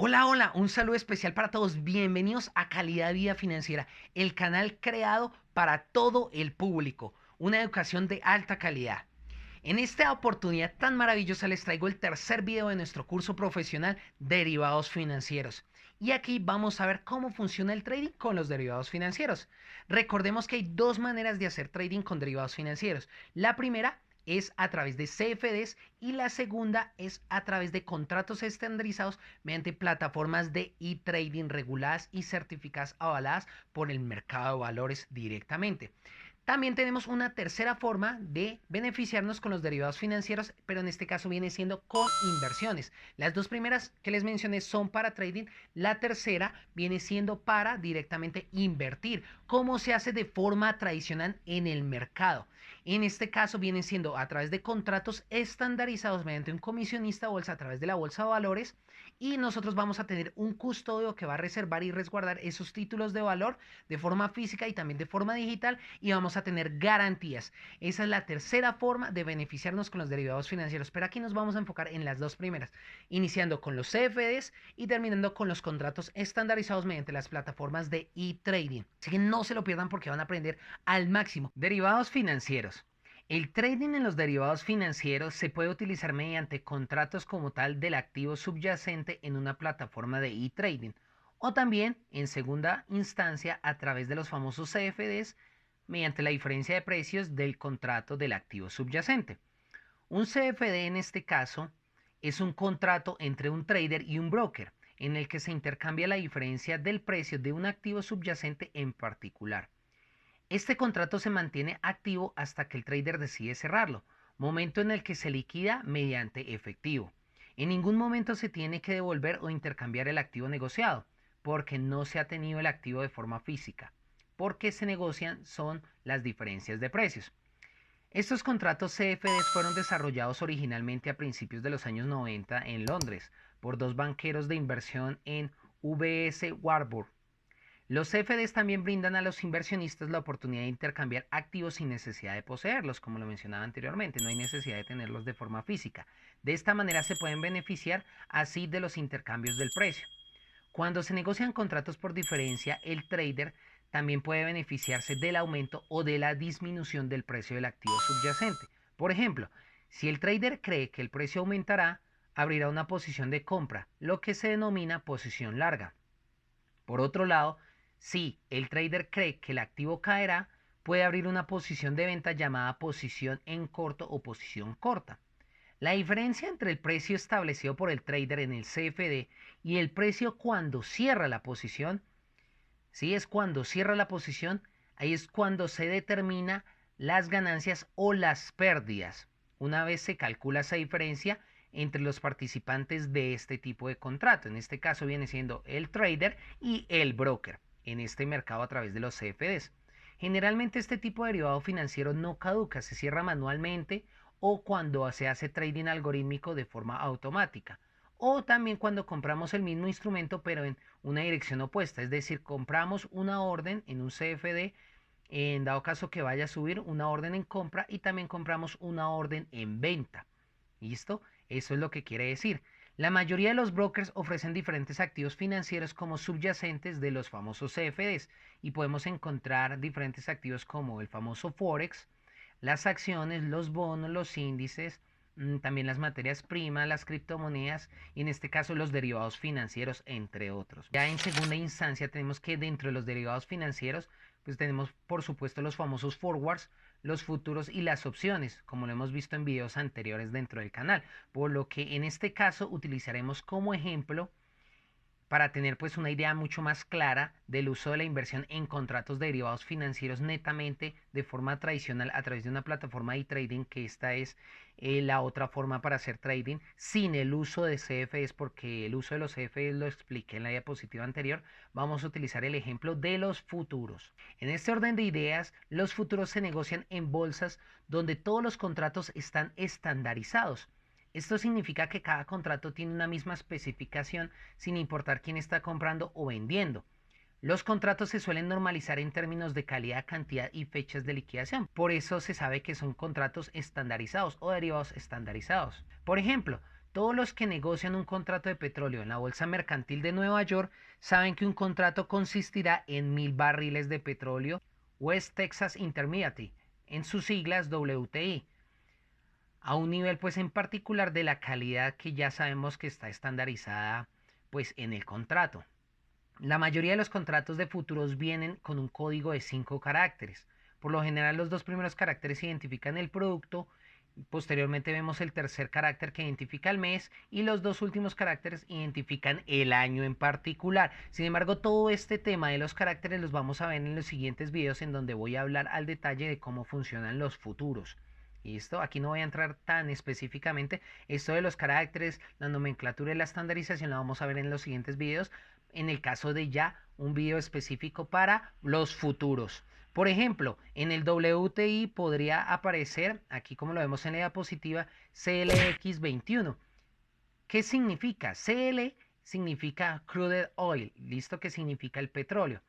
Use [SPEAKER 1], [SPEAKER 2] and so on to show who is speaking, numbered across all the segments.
[SPEAKER 1] Hola, hola, un saludo especial para todos. Bienvenidos a Calidad de Vida Financiera, el canal creado para todo el público, una educación de alta calidad. En esta oportunidad tan maravillosa les traigo el tercer video de nuestro curso profesional Derivados Financieros. Y aquí vamos a ver cómo funciona el trading con los derivados financieros. Recordemos que hay dos maneras de hacer trading con derivados financieros. La primera es a través de CFDs y la segunda es a través de contratos estandarizados mediante plataformas de e-trading reguladas y certificadas avaladas por el mercado de valores directamente. También tenemos una tercera forma de beneficiarnos con los derivados financieros, pero en este caso viene siendo con inversiones. Las dos primeras que les mencioné son para trading, la tercera viene siendo para directamente invertir, como se hace de forma tradicional en el mercado. En este caso viene siendo a través de contratos estandarizados mediante un comisionista bolsa a través de la bolsa de valores y nosotros vamos a tener un custodio que va a reservar y resguardar esos títulos de valor de forma física y también de forma digital y vamos a tener garantías. Esa es la tercera forma de beneficiarnos con los derivados financieros, pero aquí nos vamos a enfocar en las dos primeras, iniciando con los CFDs y terminando con los contratos estandarizados mediante las plataformas de e-trading. Así que no se lo pierdan porque van a aprender al máximo. Derivados financieros. El trading en los derivados financieros se puede utilizar mediante contratos como tal del activo subyacente en una plataforma de e-trading o también en segunda instancia a través de los famosos CFDs mediante la diferencia de precios del contrato del activo subyacente. Un CFD en este caso es un contrato entre un trader y un broker en el que se intercambia la diferencia del precio de un activo subyacente en particular. Este contrato se mantiene activo hasta que el trader decide cerrarlo, momento en el que se liquida mediante efectivo. En ningún momento se tiene que devolver o intercambiar el activo negociado, porque no se ha tenido el activo de forma física. Porque se negocian son las diferencias de precios. Estos contratos CFDs fueron desarrollados originalmente a principios de los años 90 en Londres por dos banqueros de inversión en VS Warburg. Los CFDs también brindan a los inversionistas la oportunidad de intercambiar activos sin necesidad de poseerlos, como lo mencionaba anteriormente, no hay necesidad de tenerlos de forma física. De esta manera se pueden beneficiar así de los intercambios del precio. Cuando se negocian contratos por diferencia, el trader también puede beneficiarse del aumento o de la disminución del precio del activo subyacente. Por ejemplo, si el trader cree que el precio aumentará, abrirá una posición de compra, lo que se denomina posición larga. Por otro lado, si el trader cree que el activo caerá, puede abrir una posición de venta llamada posición en corto o posición corta. La diferencia entre el precio establecido por el trader en el CFD y el precio cuando cierra la posición, si es cuando cierra la posición, ahí es cuando se determina las ganancias o las pérdidas. Una vez se calcula esa diferencia entre los participantes de este tipo de contrato, en este caso viene siendo el trader y el broker en este mercado a través de los CFDs. Generalmente este tipo de derivado financiero no caduca, se cierra manualmente o cuando se hace trading algorítmico de forma automática. O también cuando compramos el mismo instrumento pero en una dirección opuesta, es decir, compramos una orden en un CFD, en dado caso que vaya a subir una orden en compra y también compramos una orden en venta. ¿Listo? Eso es lo que quiere decir. La mayoría de los brokers ofrecen diferentes activos financieros como subyacentes de los famosos CFDs y podemos encontrar diferentes activos como el famoso Forex, las acciones, los bonos, los índices, también las materias primas, las criptomonedas y en este caso los derivados financieros, entre otros. Ya en segunda instancia tenemos que dentro de los derivados financieros, pues tenemos por supuesto los famosos forwards, los futuros y las opciones, como lo hemos visto en videos anteriores dentro del canal, por lo que en este caso utilizaremos como ejemplo para tener pues una idea mucho más clara del uso de la inversión en contratos derivados financieros netamente de forma tradicional a través de una plataforma de trading, que esta es la otra forma para hacer trading sin el uso de CFDs, porque el uso de los CFDs lo expliqué en la diapositiva anterior. Vamos a utilizar el ejemplo de los futuros. En este orden de ideas, los futuros se negocian en bolsas donde todos los contratos están estandarizados. Esto significa que cada contrato tiene una misma especificación sin importar quién está comprando o vendiendo. Los contratos se suelen normalizar en términos de calidad, cantidad y fechas de liquidación. Por eso se sabe que son contratos estandarizados o derivados estandarizados. Por ejemplo, Todos los que negocian un contrato de petróleo en la Bolsa Mercantil de Nueva York saben que un contrato consistirá en 1000 barriles de petróleo West Texas Intermediate, en sus siglas WTI, a un nivel pues en particular de la calidad que ya sabemos que está estandarizada pues en el contrato. La mayoría de los contratos de futuros vienen con un código de 5 caracteres. Por lo general los dos primeros caracteres identifican el producto, posteriormente vemos el tercer carácter que identifica el mes y los dos últimos caracteres identifican el año en particular. Sin embargo, todo este tema de los caracteres los vamos a ver en los siguientes videos en donde voy a hablar al detalle de cómo funcionan los futuros. ¿Listo? Aquí no voy a entrar tan específicamente. Esto de los caracteres, la nomenclatura y la estandarización la vamos a ver en los siguientes videos. En el caso de ya un video específico para los futuros. Por ejemplo, en el WTI podría aparecer, aquí como lo vemos en la diapositiva, CLX21. ¿Qué significa? CL significa crude oil, listo, que significa el petróleo.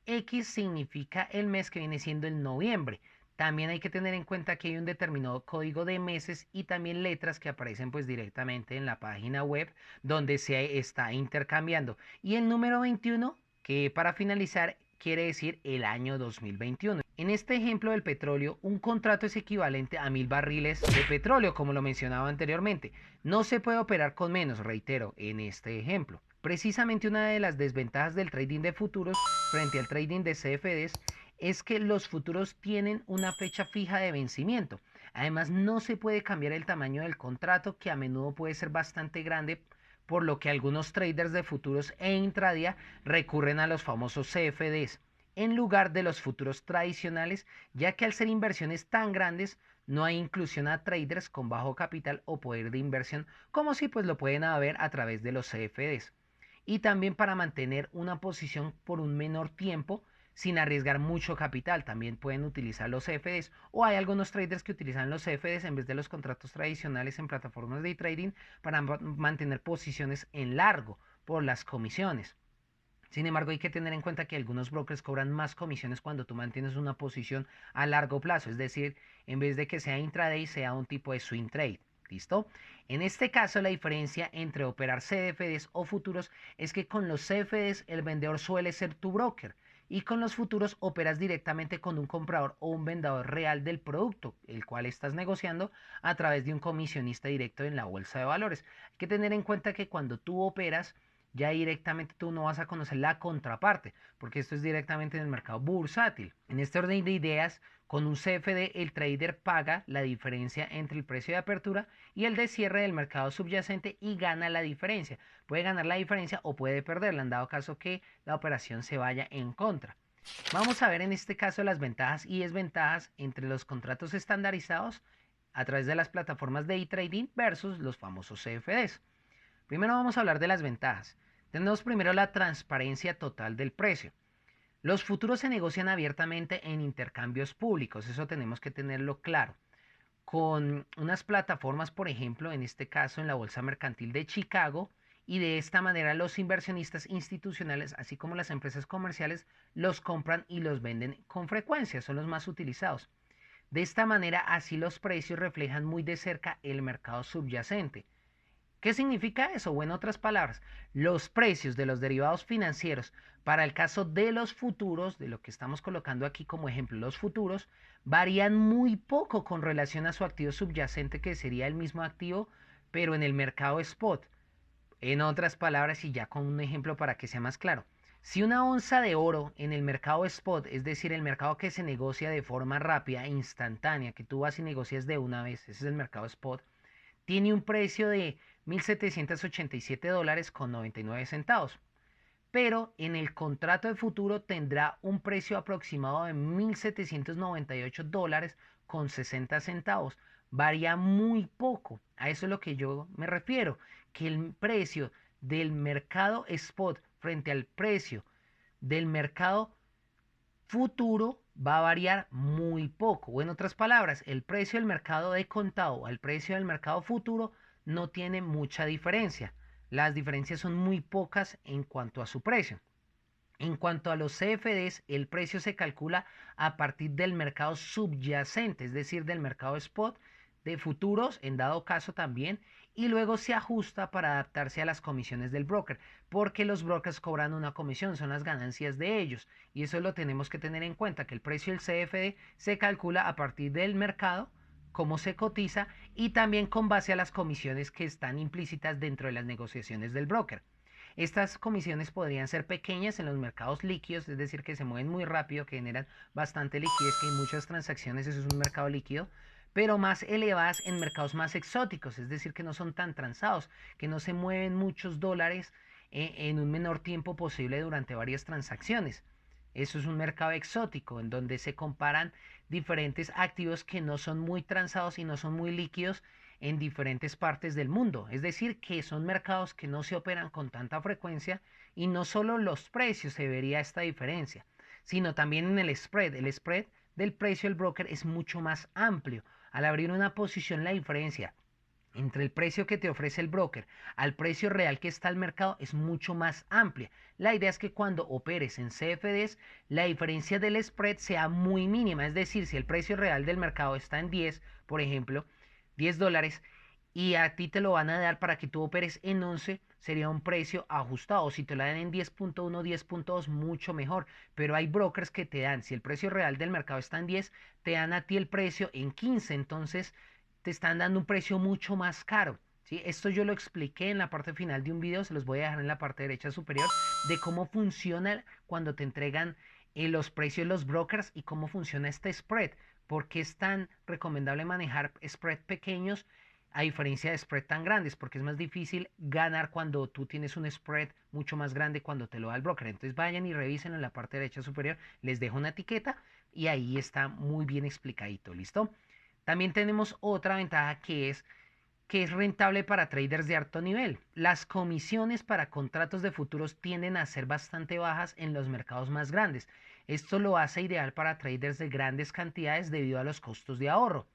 [SPEAKER 1] X significa el mes que viene siendo el noviembre. También hay que tener en cuenta que hay un determinado código de meses y también letras que aparecen pues directamente en la página web donde se está intercambiando. Y el número 21, que para finalizar quiere decir el año 2021. En este ejemplo del petróleo, un contrato es equivalente a 1000 barriles de petróleo, como lo mencionaba anteriormente. No se puede operar con menos, reitero, en este ejemplo. Precisamente una de las desventajas del trading de futuros frente al trading de CFDs es que los futuros tienen una fecha fija de vencimiento. Además, no se puede cambiar el tamaño del contrato, que a menudo puede ser bastante grande, por lo que algunos traders de futuros e intradía recurren a los famosos CFDs en lugar de los futuros tradicionales, ya que al ser inversiones tan grandes no hay inclusión a traders con bajo capital o poder de inversión, como si pues lo pueden haber a través de los CFDs. Y también para mantener una posición por un menor tiempo sin arriesgar mucho capital. También pueden utilizar los CFDs o hay algunos traders que utilizan los CFDs en vez de los contratos tradicionales en plataformas de trading para mantener posiciones en largo por las comisiones. Sin embargo, hay que tener en cuenta que algunos brokers cobran más comisiones cuando tú mantienes una posición a largo plazo, es decir, en vez de que sea intraday, sea un tipo de swing trade. ¿Listo? En este caso, la diferencia entre operar CFDs o futuros es que con los CFDs el vendedor suele ser tu broker y con los futuros operas directamente con un comprador o un vendedor real del producto, el cual estás negociando a través de un comisionista directo en la bolsa de valores. Hay que tener en cuenta que cuando tú operas, ya directamente tú no vas a conocer la contraparte, porque esto es directamente en el mercado bursátil. En este orden de ideas, con un CFD el trader paga la diferencia entre el precio de apertura y el de cierre del mercado subyacente y gana la diferencia. Puede ganar la diferencia o puede perderla en dado caso que la operación se vaya en contra. Vamos a ver en este caso las ventajas y desventajas entre los contratos estandarizados a través de las plataformas de e-trading versus los famosos CFDs. Primero vamos a hablar de las ventajas. Tenemos primero la transparencia total del precio. Los futuros se negocian abiertamente en intercambios públicos, eso tenemos que tenerlo claro. Con unas plataformas, por ejemplo, en este caso en la Bolsa Mercantil de Chicago, y de esta manera los inversionistas institucionales, así como las empresas comerciales, los compran y los venden con frecuencia, son los más utilizados. De esta manera, así los precios reflejan muy de cerca el mercado subyacente. ¿Qué significa eso? O en otras palabras, los precios de los derivados financieros para el caso de los futuros, de lo que estamos colocando aquí como ejemplo, los futuros, varían muy poco con relación a su activo subyacente, que sería el mismo activo, pero en el mercado spot. En otras palabras, y ya con un ejemplo para que sea más claro, si una onza de oro en el mercado spot, es decir, el mercado que se negocia de forma rápida e instantánea, que tú vas y negocias de una vez, ese es el mercado spot, tiene un precio de $1,787 con 99 centavos. Pero en el contrato de futuro tendrá un precio aproximado de $1,798 con 60 centavos. Varía muy poco. A eso es lo que yo me refiero. Que el precio del mercado spot frente al precio del mercado futuro va a variar muy poco. O en otras palabras, el precio del mercado de contado al precio del mercado futuro no tiene mucha diferencia. Las diferencias son muy pocas en cuanto a su precio. En cuanto a los CFDs, el precio se calcula a partir del mercado subyacente, es decir, del mercado spot, de futuros, en dado caso también, y luego se ajusta para adaptarse a las comisiones del broker, porque los brokers cobran una comisión, son las ganancias de ellos, y eso lo tenemos que tener en cuenta, que el precio del CFD se calcula a partir del mercado, cómo se cotiza, y también con base a las comisiones que están implícitas dentro de las negociaciones del broker. Estas comisiones podrían ser pequeñas en los mercados líquidos, es decir, que se mueven muy rápido, que generan bastante liquidez, que hay muchas transacciones, eso es un mercado líquido, pero más elevadas en mercados más exóticos, es decir, que no son tan transados, que no se mueven muchos dólares en un menor tiempo posible durante varias transacciones. Eso es un mercado exótico, en donde se comparan diferentes activos que no son muy transados y no son muy líquidos en diferentes partes del mundo. Es decir, que son mercados que no se operan con tanta frecuencia y no solo los precios se vería esta diferencia, sino también en el spread. El spread del precio del broker es mucho más amplio. Al abrir una posición, la diferencia entre el precio que te ofrece el broker al precio real que está el mercado es mucho más amplia. La idea es que cuando operes en CFDs, la diferencia del spread sea muy mínima. Es decir, si el precio real del mercado está en 10, por ejemplo, $10, y a ti te lo van a dar para que tú operes en 11, sería un precio ajustado. Si te lo dan en 10.1, 10.2, mucho mejor. Pero hay brokers que te dan, si el precio real del mercado está en 10, te dan a ti el precio en 15. Entonces, te están dando un precio mucho más caro. ¿Sí? Esto yo lo expliqué en la parte final de un video, se los voy a dejar en la parte derecha superior, de cómo funciona cuando te entregan los precios de los brokers y cómo funciona este spread. ¿Por qué es tan recomendable manejar spread pequeños a diferencia de spread tan grandes? Porque es más difícil ganar cuando tú tienes un spread mucho más grande cuando te lo da el broker. Entonces vayan y revisen en la parte derecha superior, les dejo una etiqueta y ahí está muy bien explicadito, ¿listo? También tenemos otra ventaja que es rentable para traders de alto nivel. Las comisiones para contratos de futuros tienden a ser bastante bajas en los mercados más grandes. Esto lo hace ideal para traders de grandes cantidades debido a los costos de ahorro.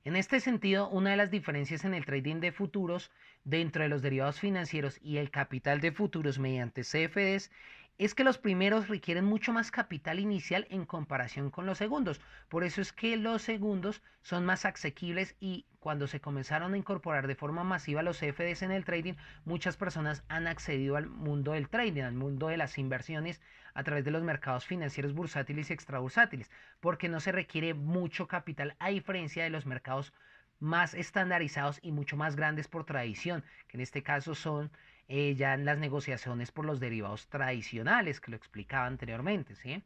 [SPEAKER 1] En este sentido, una de las diferencias en el trading de futuros dentro de los derivados financieros y el capital de futuros mediante CFDs es que los primeros requieren mucho más capital inicial en comparación con los segundos. Por eso es que los segundos son más asequibles y cuando se comenzaron a incorporar de forma masiva los CFDs en el trading, muchas personas han accedido al mundo del trading, al mundo de las inversiones a través de los mercados financieros bursátiles y extrabursátiles, porque no se requiere mucho capital a diferencia de los mercados más estandarizados y mucho más grandes por tradición, que en este caso son ya las negociaciones por los derivados tradicionales, que lo explicaba anteriormente, ¿sí?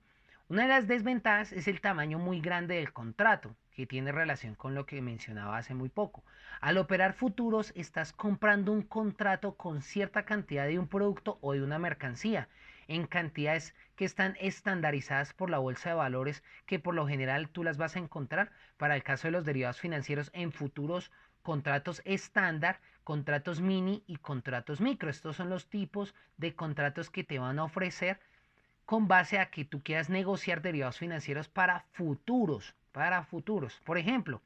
[SPEAKER 1] Una de las desventajas es el tamaño muy grande del contrato, que tiene relación con lo que mencionaba hace muy poco. Al operar futuros, estás comprando un contrato con cierta cantidad de un producto o de una mercancía, en cantidades que están estandarizadas por la bolsa de valores, que por lo general tú las vas a encontrar para el caso de los derivados financieros en futuros contratos estándar, contratos mini y contratos micro. Estos son los tipos de contratos que te van a ofrecer con base a que tú quieras negociar derivados financieros para futuros, para futuros. Por ejemplo,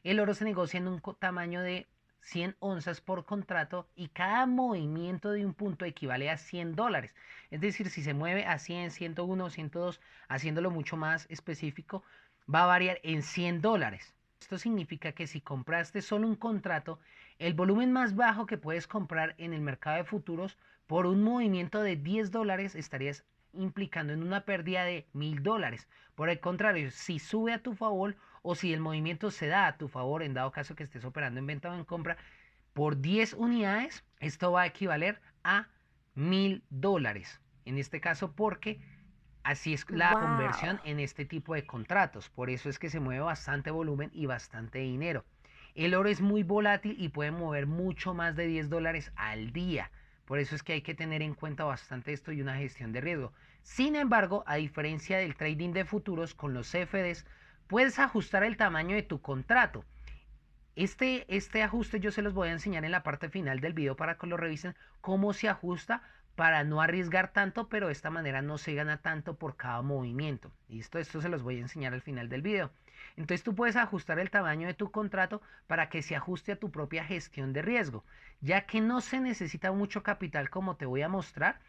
[SPEAKER 1] el oro se negocia en un tamaño de 100 onzas por contrato y cada movimiento de un punto equivale a $100. Es decir, si se mueve a 100, 101, 102, haciéndolo mucho más específico, va a variar en $100. Esto significa que si compraste solo un contrato, el volumen más bajo que puedes comprar en el mercado de futuros por un movimiento de $10 estarías implicando en una pérdida de $1000. Por el contrario, si sube a tu favor o si el movimiento se da a tu favor, en dado caso que estés operando en venta o en compra, por 10 unidades, esto va a equivaler a $1000. En este caso, porque así es la conversión
[SPEAKER 2] Wow.
[SPEAKER 1] en este tipo de contratos. Por eso es que se mueve bastante volumen y bastante dinero. El oro es muy volátil y puede mover mucho más de $10 al día. Por eso es que hay que tener en cuenta bastante esto y una gestión de riesgo. Sin embargo, a diferencia del trading de futuros con los CFDs, puedes ajustar el tamaño de tu contrato. Este ajuste yo se los voy a enseñar en la parte final del video para que lo revisen cómo se ajusta para no arriesgar tanto, pero de esta manera no se gana tanto por cada movimiento. ¿Listo? Esto se los voy a enseñar al final del video. Entonces tú puedes ajustar el tamaño de tu contrato para que se ajuste a tu propia gestión de riesgo, ya que no se necesita mucho capital como te voy a mostrar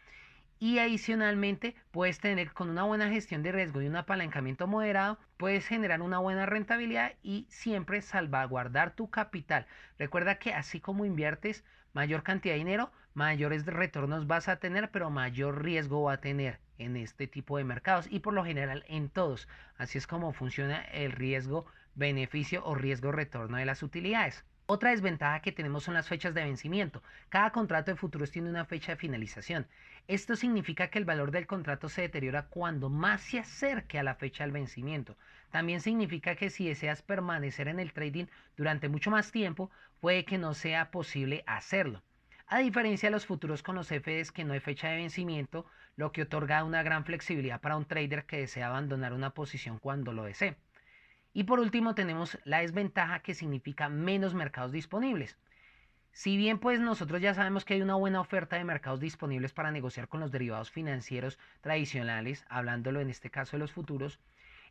[SPEAKER 1] Y adicionalmente puedes tener con una buena gestión de riesgo y un apalancamiento moderado, puedes generar una buena rentabilidad y siempre salvaguardar tu capital. Recuerda que así como inviertes mayor cantidad de dinero, mayores retornos vas a tener, pero mayor riesgo va a tener en este tipo de mercados y por lo general en todos. Así es como funciona el riesgo, beneficio o riesgo retorno de las utilidades. Otra desventaja que tenemos son las fechas de vencimiento. Cada contrato de futuros tiene una fecha de finalización. Esto significa que el valor del contrato se deteriora cuando más se acerque a la fecha del vencimiento. También significa que si deseas permanecer en el trading durante mucho más tiempo, puede que no sea posible hacerlo. A diferencia de los futuros con los CFDs que no hay fecha de vencimiento, lo que otorga una gran flexibilidad para un trader que desea abandonar una posición cuando lo desee. Y por último tenemos la desventaja que significa menos mercados disponibles. Si bien pues nosotros ya sabemos que hay una buena oferta de mercados disponibles para negociar con los derivados financieros tradicionales, hablándolo en este caso de los futuros,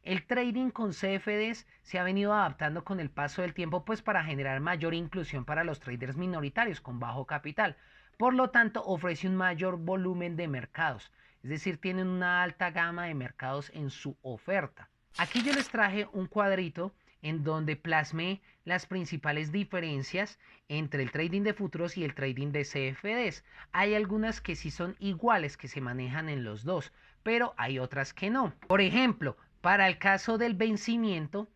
[SPEAKER 1] el trading con CFDs se ha venido adaptando con el paso del tiempo pues para generar mayor inclusión para los traders minoritarios con bajo capital. Por lo tanto, ofrece un mayor volumen de mercados, es decir, tienen una alta gama de mercados en su oferta. Aquí yo les traje un cuadrito en donde plasmé las principales diferencias entre el trading de futuros y el trading de CFDs. Hay algunas que sí son iguales, que se manejan en los dos, pero hay otras que no. Por ejemplo, para el caso del vencimiento,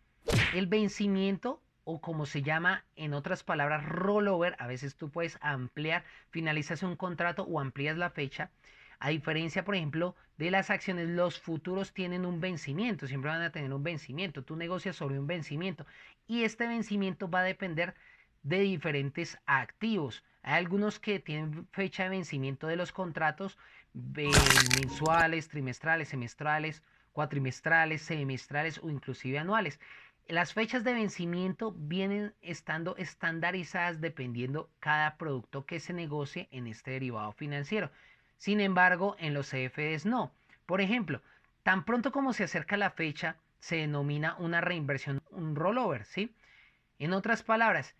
[SPEAKER 1] el vencimiento o como se llama en otras palabras rollover, a veces tú puedes ampliar, finalizas un contrato o amplías la fecha. A diferencia, por ejemplo, de las acciones, los futuros tienen un vencimiento, siempre van a tener un vencimiento. Tú negocias sobre un vencimiento y este vencimiento va a depender de diferentes activos. Hay algunos que tienen fecha de vencimiento de los contratos mensuales, trimestrales, semestrales, cuatrimestrales, semestrales o inclusive anuales. Las fechas de vencimiento vienen estando estandarizadas dependiendo cada producto que se negocie en este derivado financiero. Sin embargo, en los CFDs no. Por ejemplo, tan pronto como se acerca la fecha, se denomina una reinversión, un rollover, ¿sí? En otras palabras,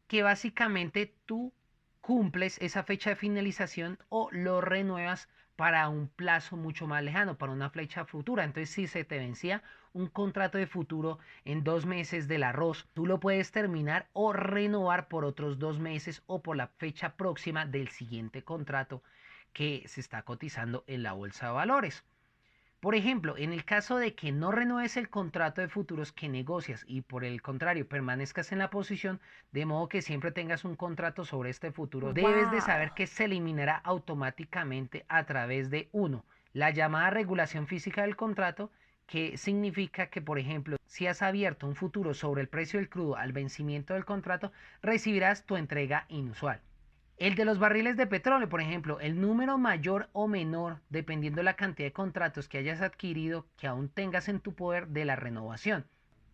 [SPEAKER 1] que básicamente tú cumples esa fecha de finalización o lo renuevas para un plazo mucho más lejano, para una fecha futura. Entonces, si se te vencía un contrato de futuro en 2 meses del arroz, tú lo puedes terminar o renovar por otros 2 meses o por la fecha próxima del siguiente contrato que se está cotizando en la bolsa de valores. Por ejemplo, en el caso de que no renueves el contrato de futuros que negocias y por el contrario permanezcas en la posición, de modo que siempre tengas un contrato sobre este futuro, debes de saber que se eliminará automáticamente a través de uno, la llamada regulación física del contrato, que significa que, por ejemplo, si has abierto un futuro sobre el precio del crudo al vencimiento del contrato, recibirás tu entrega inusual. El de los barriles de petróleo, por ejemplo, el número mayor o menor, dependiendo de la cantidad de contratos que hayas adquirido, que aún tengas en tu poder de la renovación.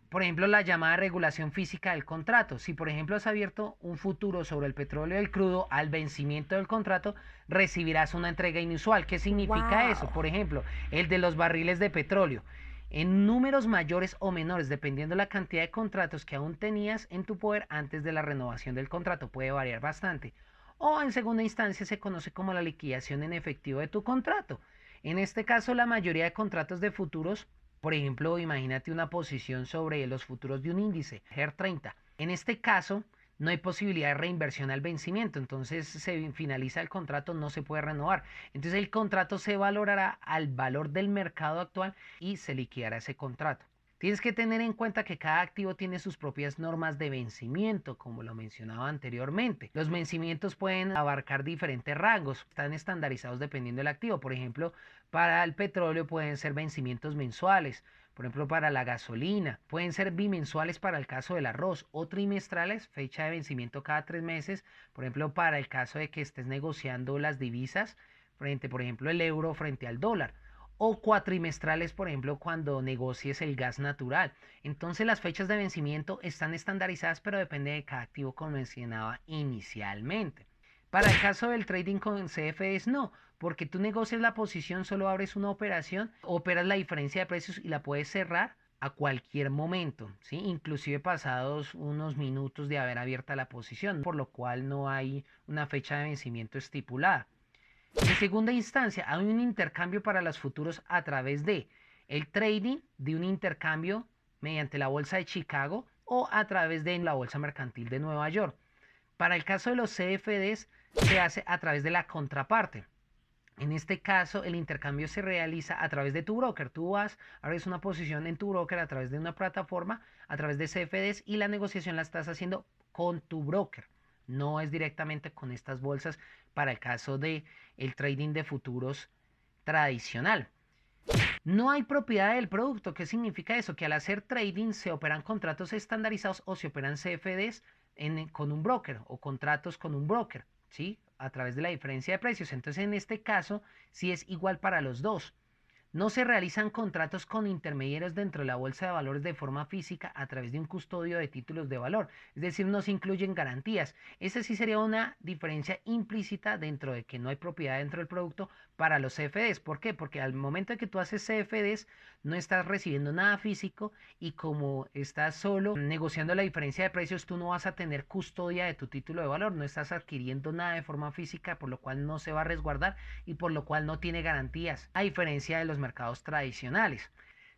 [SPEAKER 1] Por ejemplo, la llamada regulación física del contrato. Si, por ejemplo, has abierto un futuro sobre el petróleo y el crudo al vencimiento del contrato, recibirás una entrega inusual. ¿Qué significa eso? Por ejemplo, el de los barriles de petróleo. En números mayores o menores, dependiendo de la cantidad de contratos que aún tenías en tu poder antes de la renovación del contrato, puede variar bastante. O en segunda instancia se conoce como la liquidación en efectivo de tu contrato. En este caso, la mayoría de contratos de futuros, por ejemplo, imagínate una posición sobre los futuros de un índice, HER 30. En este caso, no hay posibilidad de reinversión al vencimiento, entonces se finaliza el contrato, no se puede renovar. Entonces el contrato se valorará al valor del mercado actual y se liquidará ese contrato. Tienes que tener en cuenta que cada activo tiene sus propias normas de vencimiento, como lo mencionaba anteriormente. Los vencimientos pueden abarcar diferentes rangos, están estandarizados dependiendo del activo. Por ejemplo, para el petróleo pueden ser vencimientos mensuales. Por ejemplo, para la gasolina, pueden ser bimensuales para el caso del arroz o trimestrales, fecha de vencimiento cada 3 meses. Por ejemplo, para el caso de que estés negociando las divisas frente, por ejemplo, el euro frente al dólar o cuatrimestrales, por ejemplo, cuando negocies el gas natural. Entonces las fechas de vencimiento están estandarizadas, pero depende de cada activo como mencionaba inicialmente. Para el caso del trading con CFDs, no, porque tú negocias la posición, solo abres una operación, operas la diferencia de precios y la puedes cerrar a cualquier momento, ¿sí? Inclusive pasados unos minutos de haber abierta la posición, por lo cual no hay una fecha de vencimiento estipulada. En segunda instancia, hay un intercambio para los futuros a través de el trading de un intercambio mediante la bolsa de Chicago o a través de la bolsa mercantil de Nueva York. Para el caso de los CFDs se hace a través de la contraparte. En este caso, el intercambio se realiza a través de tu broker. Tú vas, abres una posición en tu broker a través de una plataforma, a través de CFDs y la negociación la estás haciendo con tu broker. No es directamente con estas bolsas para el caso de el trading de futuros tradicional. No hay propiedad del producto. ¿Qué significa eso? Que al hacer trading se operan contratos estandarizados o se operan CFDs con un broker o contratos con un broker, ¿sí? A través de la diferencia de precios. Entonces, en este caso, sí es igual para los dos. No se realizan contratos con intermediarios dentro de la bolsa de valores de forma física a través de un custodio de títulos de valor. Es decir, no se incluyen garantías. Esa sí sería una diferencia implícita dentro de que no hay propiedad dentro del producto para los CFDs. ¿Por qué? Porque al momento de que tú haces CFDs no estás recibiendo nada físico y como estás solo negociando la diferencia de precios, tú no vas a tener custodia de tu título de valor. No estás adquiriendo nada de forma física, por lo cual no se va a resguardar y por lo cual no tiene garantías, a diferencia de los mercados tradicionales.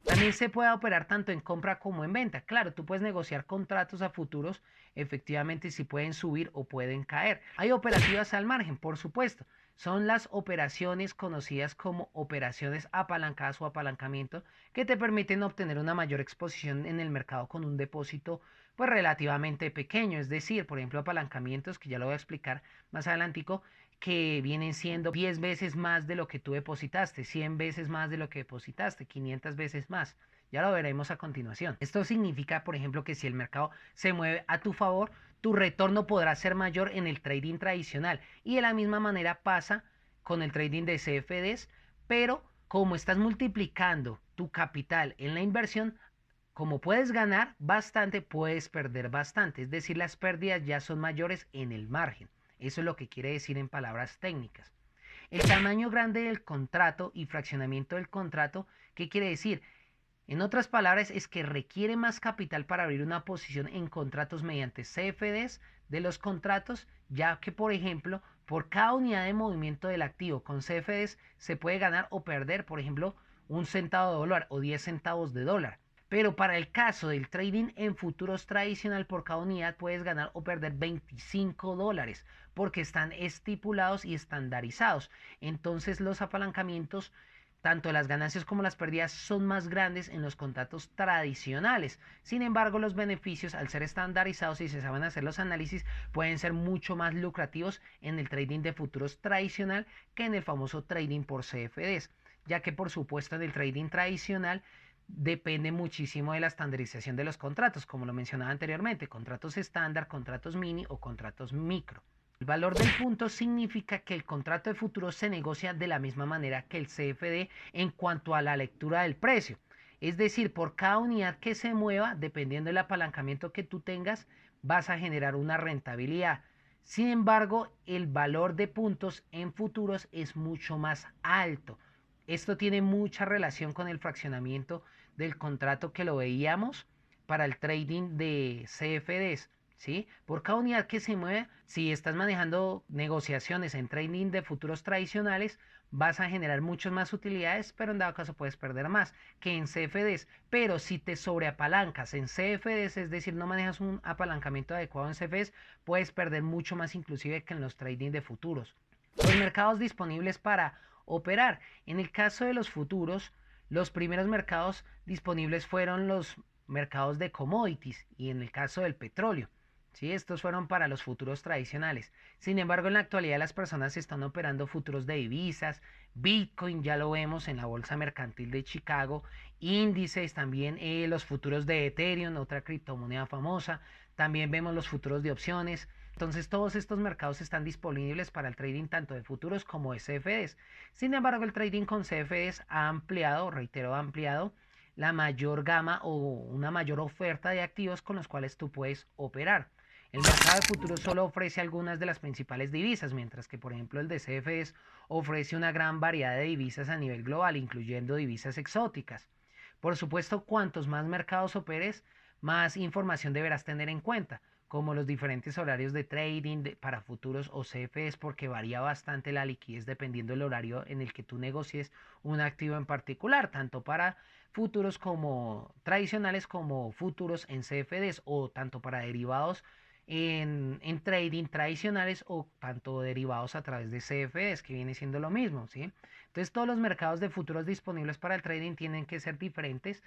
[SPEAKER 1] También se puede operar tanto en compra como en venta. Claro, tú puedes negociar contratos a futuros, efectivamente si pueden subir o pueden caer. Hay operativas al margen, por supuesto. Son las operaciones conocidas como operaciones apalancadas o apalancamiento que te permiten obtener una mayor exposición en el mercado con un depósito pues relativamente pequeño. Es decir, por ejemplo, apalancamientos, que ya lo voy a explicar más adelantico, que vienen siendo 10 veces más de lo que tú depositaste, 100 veces más de lo que depositaste, 500 veces más. Ya lo veremos a continuación. Esto significa, por ejemplo, que si el mercado se mueve a tu favor, tu retorno podrá ser mayor en el trading tradicional. Y de la misma manera pasa con el trading de CFDs, pero como estás multiplicando tu capital en la inversión, como puedes ganar bastante, puedes perder bastante. Es decir, las pérdidas ya son mayores en el margen. Eso es lo que quiere decir en palabras técnicas. El tamaño grande del contrato y fraccionamiento del contrato, ¿qué quiere decir? En otras palabras, es que requiere más capital para abrir una posición en contratos mediante CFDs de los contratos, ya que, por ejemplo, por cada unidad de movimiento del activo con CFDs se puede ganar o perder, por ejemplo, un centavo de dólar o 10 centavos de dólar. Pero para el caso del trading en futuros tradicional, por cada unidad puedes ganar o perder 25 dólares porque están estipulados y estandarizados. Entonces los apalancamientos, tanto las ganancias como las pérdidas, son más grandes en los contratos tradicionales. Sin embargo, los beneficios, al ser estandarizados y se saben hacer los análisis, pueden ser mucho más lucrativos en el trading de futuros tradicional que en el famoso trading por CFDs, ya que por supuesto en el trading tradicional depende muchísimo de la estandarización de los contratos, como lo mencionaba anteriormente, contratos estándar, contratos mini o contratos micro. El valor del punto significa que el contrato de futuro se negocia de la misma manera que el CFD en cuanto a la lectura del precio. Es decir, por cada unidad que se mueva, dependiendo del apalancamiento que tú tengas, vas a generar una rentabilidad. Sin embargo, el valor de puntos en futuros es mucho más alto. Esto tiene mucha relación con el fraccionamiento del contrato que lo veíamos para el trading de CFDs, ¿sí? Por cada unidad que se mueve, si estás manejando negociaciones en trading de futuros tradicionales, vas a generar muchas más utilidades, pero en dado caso puedes perder más que en CFDs. Pero si te sobreapalancas en CFDs, es decir, no manejas un apalancamiento adecuado en CFDs, puedes perder mucho más inclusive que en los trading de futuros. Los mercados disponibles para operar. En el caso de los futuros, los primeros mercados disponibles fueron los mercados de commodities y en el caso del petróleo. ¿Sí? Estos fueron para los futuros tradicionales. Sin embargo, en la actualidad las personas están operando futuros de divisas, Bitcoin, ya lo vemos en la Bolsa Mercantil de Chicago, índices, también los futuros de Ethereum, otra criptomoneda famosa, también vemos los futuros de opciones. Entonces todos estos mercados están disponibles para el trading tanto de futuros como de CFDs. Sin embargo, el trading con CFDs ha ampliado, reitero, ha ampliado la mayor gama o una mayor oferta de activos con los cuales tú puedes operar. El mercado de futuros solo ofrece algunas de las principales divisas, mientras que, por ejemplo, el de CFDs ofrece una gran variedad de divisas a nivel global, incluyendo divisas exóticas. Por supuesto, cuantos más mercados operes, más información deberás tener en cuenta, como los diferentes horarios de trading para futuros o CFDs, porque varía bastante la liquidez dependiendo del horario en el que tú negocies un activo en particular, tanto para futuros como tradicionales como futuros en CFDs, o tanto para derivados en trading tradicionales, o tanto derivados a través de CFDs, que viene siendo lo mismo, ¿sí? Entonces todos los mercados de futuros disponibles para el trading tienen que ser diferentes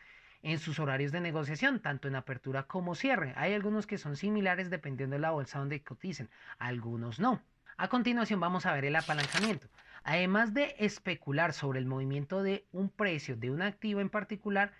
[SPEAKER 1] en sus horarios de negociación, tanto en apertura como cierre. Hay algunos que son similares dependiendo de la bolsa donde coticen, algunos no. A continuación vamos a ver el apalancamiento. Además de especular sobre el movimiento de un precio de un activo en particular,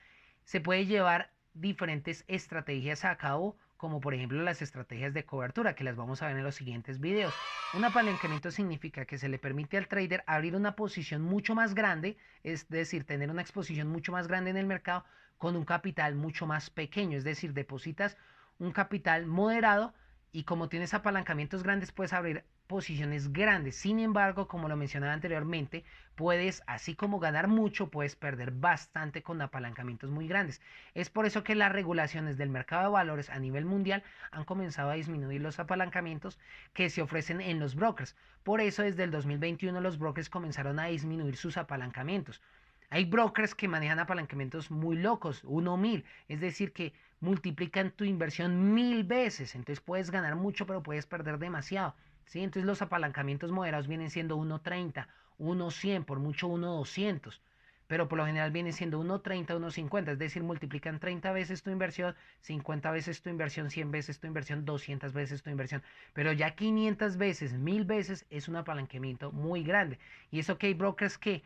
[SPEAKER 1] se puede llevar diferentes estrategias a cabo, como por ejemplo las estrategias de cobertura, que las vamos a ver en los siguientes videos. Un apalancamiento significa que se le permite al trader abrir una posición mucho más grande, es decir, tener una exposición mucho más grande en el mercado con un capital mucho más pequeño, es decir, depositas un capital moderado y como tienes apalancamientos grandes puedes abrir posiciones grandes. Sin embargo, como lo mencionaba anteriormente, puedes, así como ganar mucho, puedes perder bastante con apalancamientos muy grandes. Es por eso que las regulaciones del mercado de valores a nivel mundial han comenzado a disminuir los apalancamientos que se ofrecen en los brokers. Por eso desde el 2021 los brokers comenzaron a disminuir sus apalancamientos. Hay brokers que manejan apalancamientos muy locos, 1.000, es decir, que multiplican tu inversión 1.000 veces. Entonces puedes ganar mucho, pero puedes perder demasiado. ¿Sí? Entonces los apalancamientos moderados vienen siendo 1.30, 1.100, por mucho 1.200. Pero por lo general viene siendo 1.30, 1.50, es decir, multiplican 30 veces tu inversión, 50 veces tu inversión, 100 veces tu inversión, 200 veces tu inversión. Pero ya 500 veces, 1.000 veces es un apalancamiento muy grande. Y eso que hay brokers que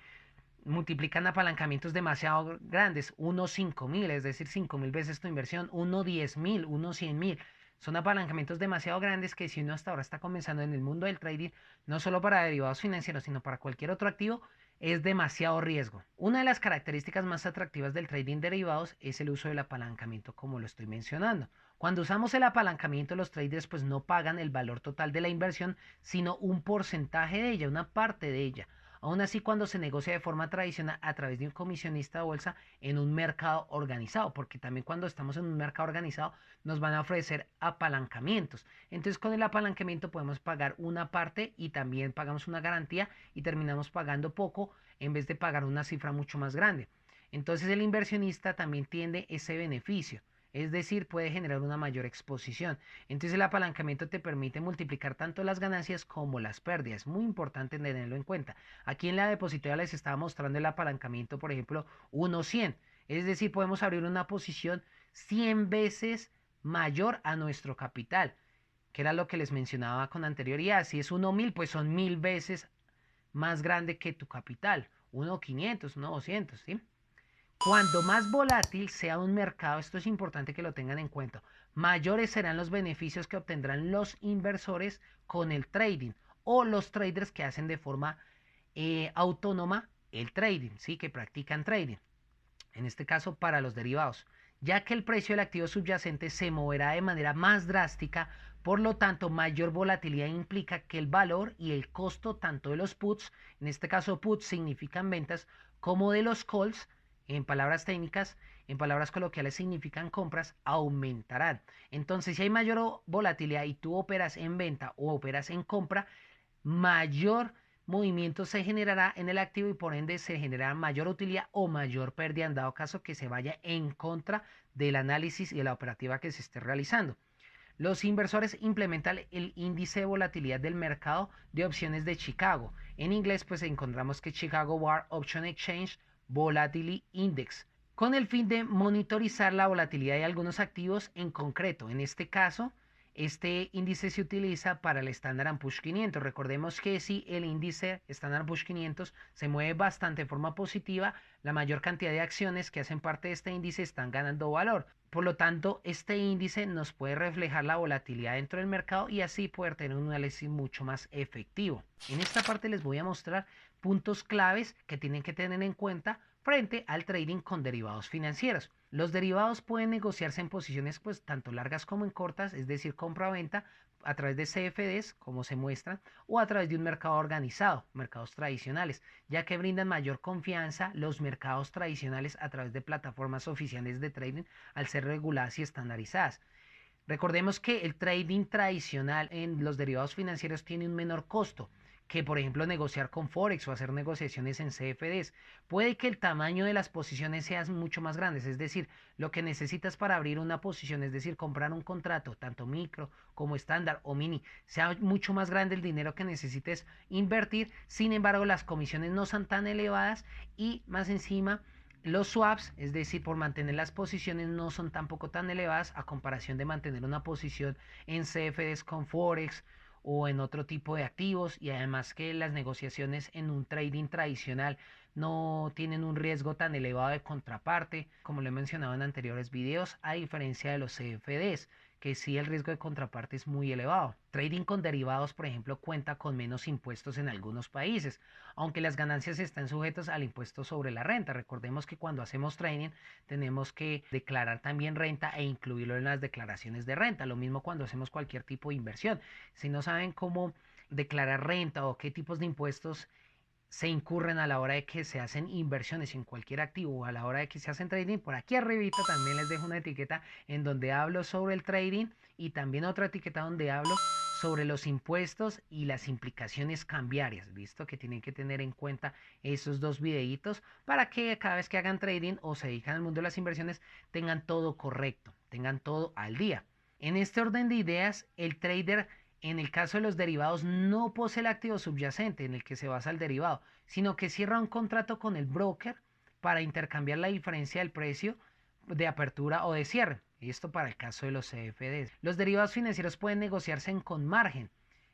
[SPEAKER 1] multiplican apalancamientos demasiado grandes, 1.5000, es decir, 5.000 veces tu inversión, 1.10.000, 1.100.000. Son apalancamientos demasiado grandes que si uno hasta ahora está comenzando en el mundo del trading, no solo para derivados financieros, sino para cualquier otro activo, es demasiado riesgo. Una de las características más atractivas del trading derivados es el uso del apalancamiento, como lo estoy mencionando. Cuando usamos el apalancamiento, los traders pues no pagan el valor total de la inversión, sino un porcentaje de ella, una parte de ella. Aún así, cuando se negocia de forma tradicional a través de un comisionista de bolsa en un mercado organizado, porque también cuando estamos en un mercado organizado nos van a ofrecer apalancamientos. Entonces, con el apalancamiento podemos pagar una parte y también pagamos una garantía y terminamos pagando poco en vez de pagar una cifra mucho más grande. Entonces, el inversionista también tiene ese beneficio. Es decir, puede generar una mayor exposición. Entonces el apalancamiento te permite multiplicar tanto las ganancias como las pérdidas. Muy importante tenerlo en cuenta. Aquí en la diapositiva les estaba mostrando el apalancamiento, por ejemplo, 1.100. Es decir, podemos abrir una posición 100 veces mayor a nuestro capital, que era lo que les mencionaba con anterioridad. Si es 1.000, pues son 1.000 veces más grande que tu capital. 1.500, 1.200, ¿sí? Cuando más volátil sea un mercado, esto es importante que lo tengan en cuenta, mayores serán los beneficios que obtendrán los inversores con el trading o los traders que hacen de forma autónoma el trading, ¿sí? Que practican trading, en este caso para los derivados, ya que el precio del activo subyacente se moverá de manera más drástica, por lo tanto mayor volatilidad implica que el valor y el costo tanto de los puts, en este caso puts significan ventas, como de los calls, en palabras técnicas, en palabras coloquiales significan compras, aumentarán. Entonces, si hay mayor volatilidad y tú operas en venta o operas en compra, mayor movimiento se generará en el activo y por ende se generará mayor utilidad o mayor pérdida en dado caso que se vaya en contra del análisis y de la operativa que se esté realizando. Los inversores implementan el índice de volatilidad del mercado de opciones de Chicago. En inglés pues encontramos que Chicago War Option Exchange Volatility Index, con el fin de monitorizar la volatilidad de algunos activos en concreto. En este caso, este índice se utiliza para el Standard Poor's 500. Recordemos que si el índice Standard Poor's 500 se mueve bastante de forma positiva, la mayor cantidad de acciones que hacen parte de este índice están ganando valor. Por lo tanto, este índice nos puede reflejar la volatilidad dentro del mercado y así poder tener un análisis mucho más efectivo. En esta parte les voy a mostrar puntos claves que tienen que tener en cuenta frente al trading con derivados financieros. Los derivados pueden negociarse en posiciones pues tanto largas como en cortas, es decir, compra o venta a través de CFDs, como se muestran, o a través de un mercado organizado, mercados tradicionales, ya que brindan mayor confianza los mercados tradicionales a través de plataformas oficiales de trading al ser reguladas y estandarizadas. Recordemos que el trading tradicional en los derivados financieros tiene un menor costo que, por ejemplo, negociar con Forex o hacer negociaciones en CFDs. Puede que el tamaño de las posiciones sea mucho más grandes, es decir, lo que necesitas para abrir una posición, es decir, comprar un contrato, tanto micro como estándar o mini, sea mucho más grande el dinero que necesites invertir. Sin embargo, las comisiones no son tan elevadas y más encima los swaps, es decir, por mantener las posiciones, no son tampoco tan elevadas a comparación de mantener una posición en CFDs con Forex o en otro tipo de activos, y además que las negociaciones en un trading tradicional no tienen un riesgo tan elevado de contraparte, como lo he mencionado en anteriores videos, a diferencia de los CFDs, que sí el riesgo de contraparte es muy elevado. Trading con derivados, por ejemplo, cuenta con menos impuestos en algunos países, aunque las ganancias están sujetas al impuesto sobre la renta. Recordemos que cuando hacemos trading tenemos que declarar también renta e incluirlo en las declaraciones de renta. Lo mismo cuando hacemos cualquier tipo de inversión. Si no saben cómo declarar renta o qué tipos de impuestos se incurren a la hora de que se hacen inversiones en cualquier activo o a la hora de que se hacen trading, por aquí arribita también les dejo una etiqueta en donde hablo sobre el trading y también otra etiqueta donde hablo sobre los impuestos y las implicaciones cambiarias, ¿listo? Que tienen que tener en cuenta esos dos videitos para que cada vez que hagan trading o se dedican al mundo de las inversiones tengan todo correcto, tengan todo al día. En este orden de ideas, el trader en el caso de los derivados no posee el activo subyacente en el que se basa el derivado, sino que cierra un contrato con el broker para intercambiar la diferencia del precio de apertura o de cierre. Esto para el caso de los CFDs. Los derivados financieros pueden negociarse con margen,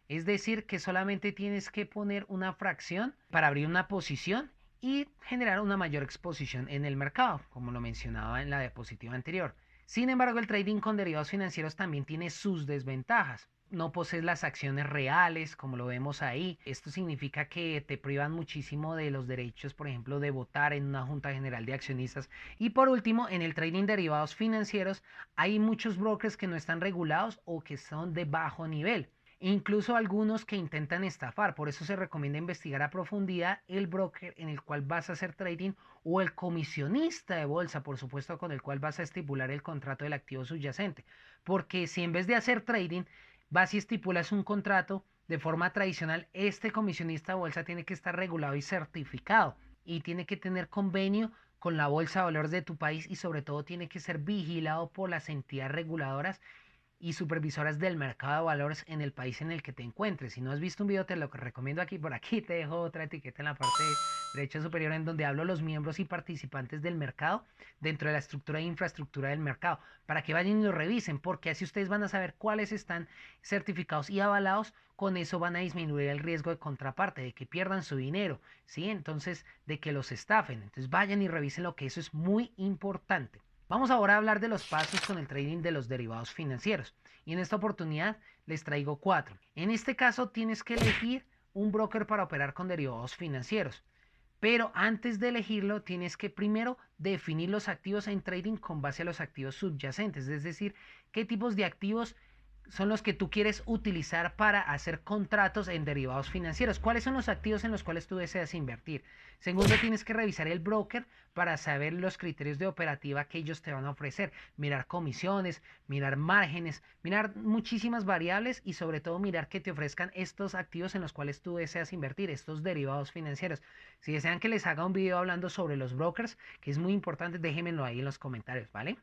[SPEAKER 1] es decir, que solamente tienes que poner una fracción para abrir una posición y generar una mayor exposición en el mercado, como lo mencionaba en la diapositiva anterior. Sin embargo, el trading con derivados financieros también tiene sus desventajas. No posees las acciones reales, como lo vemos ahí. Esto significa que te privan muchísimo de los derechos, por ejemplo, de votar en una junta general de accionistas. Y por último, en el trading de derivados financieros hay muchos brokers que no están regulados o que son de bajo nivel. Incluso algunos que intentan estafar. Por eso se recomienda investigar a profundidad el broker en el cual vas a hacer trading o el comisionista de bolsa, por supuesto, con el cual vas a estipular el contrato del activo subyacente. Porque si en vez de hacer trading vas y estipulas un contrato de forma tradicional, este comisionista de bolsa tiene que estar regulado y certificado y tiene que tener convenio con la bolsa de valores de tu país y sobre todo tiene que ser vigilado por las entidades reguladoras y supervisoras del mercado de valores en el país en el que te encuentres. Si no has visto un video, te lo recomiendo aquí. Por aquí te dejo otra etiqueta en la parte derecha superior en donde hablo los miembros y participantes del mercado dentro de la estructura de infraestructura del mercado, para que vayan y lo revisen, porque así ustedes van a saber cuáles están certificados y avalados. Con eso van a disminuir el riesgo de contraparte, de que pierdan su dinero, ¿sí? Entonces, de que los estafen. Entonces, vayan y revisen lo que eso es muy importante. Vamos ahora a hablar de los pasos con el trading de los derivados financieros. Y en esta oportunidad les traigo 4. En este caso tienes que elegir un broker para operar con derivados financieros. Pero antes de elegirlo tienes que primero definir los activos en trading con base a los activos subyacentes. Es decir, qué tipos de activos son los que tú quieres utilizar para hacer contratos en derivados financieros. ¿Cuáles son los activos en los cuales tú deseas invertir? Segundo, tienes que revisar el broker para saber los criterios de operativa que ellos te van a ofrecer. Mirar comisiones, mirar márgenes, mirar muchísimas variables y sobre todo mirar que te ofrezcan estos activos en los cuales tú deseas invertir, estos derivados financieros. Si desean que les haga un video hablando sobre los brokers, que es muy importante, déjenmelo ahí en los comentarios, ¿vale?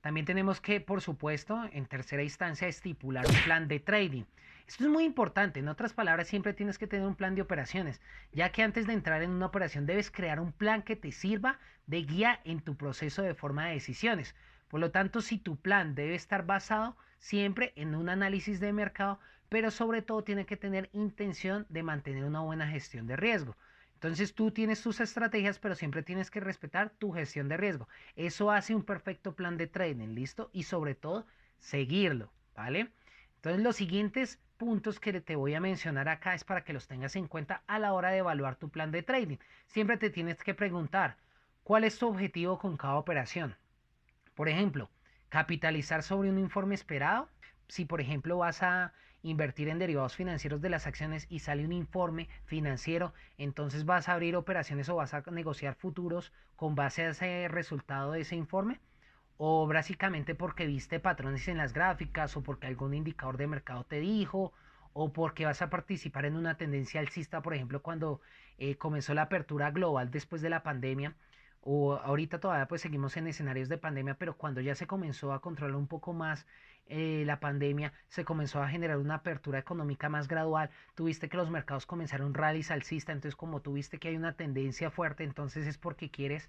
[SPEAKER 1] También tenemos que, por supuesto, en tercera instancia, estipular un plan de trading. Esto es muy importante. En otras palabras, siempre tienes que tener un plan de operaciones, ya que antes de entrar en una operación debes crear un plan que te sirva de guía en tu proceso de forma de decisiones. Por lo tanto, si tu plan debe estar basado siempre en un análisis de mercado, pero sobre todo tiene que tener intención de mantener una buena gestión de riesgo. Entonces tú tienes tus estrategias, pero siempre tienes que respetar tu gestión de riesgo. Eso hace un perfecto plan de trading, ¿listo? Y sobre todo, seguirlo, ¿vale? Entonces los siguientes puntos que te voy a mencionar acá es para que los tengas en cuenta a la hora de evaluar tu plan de trading. Siempre te tienes que preguntar, ¿cuál es tu objetivo con cada operación? Por ejemplo, capitalizar sobre un informe esperado. Si por ejemplo vas a invertir en derivados financieros de las acciones y sale un informe financiero, entonces vas a abrir operaciones o vas a negociar futuros con base a ese resultado de ese informe. o básicamente porque viste patrones en las gráficas o porque algún indicador de mercado te dijo o porque vas a participar en una tendencia alcista, por ejemplo, cuando comenzó la apertura global después de la pandemia, o ahorita todavía pues seguimos en escenarios de pandemia, pero cuando ya se comenzó a controlar un poco más la pandemia, se comenzó a generar una apertura económica más gradual, tuviste que los mercados comenzaron rallies alcista, entonces como tuviste que hay una tendencia fuerte, entonces es porque quieres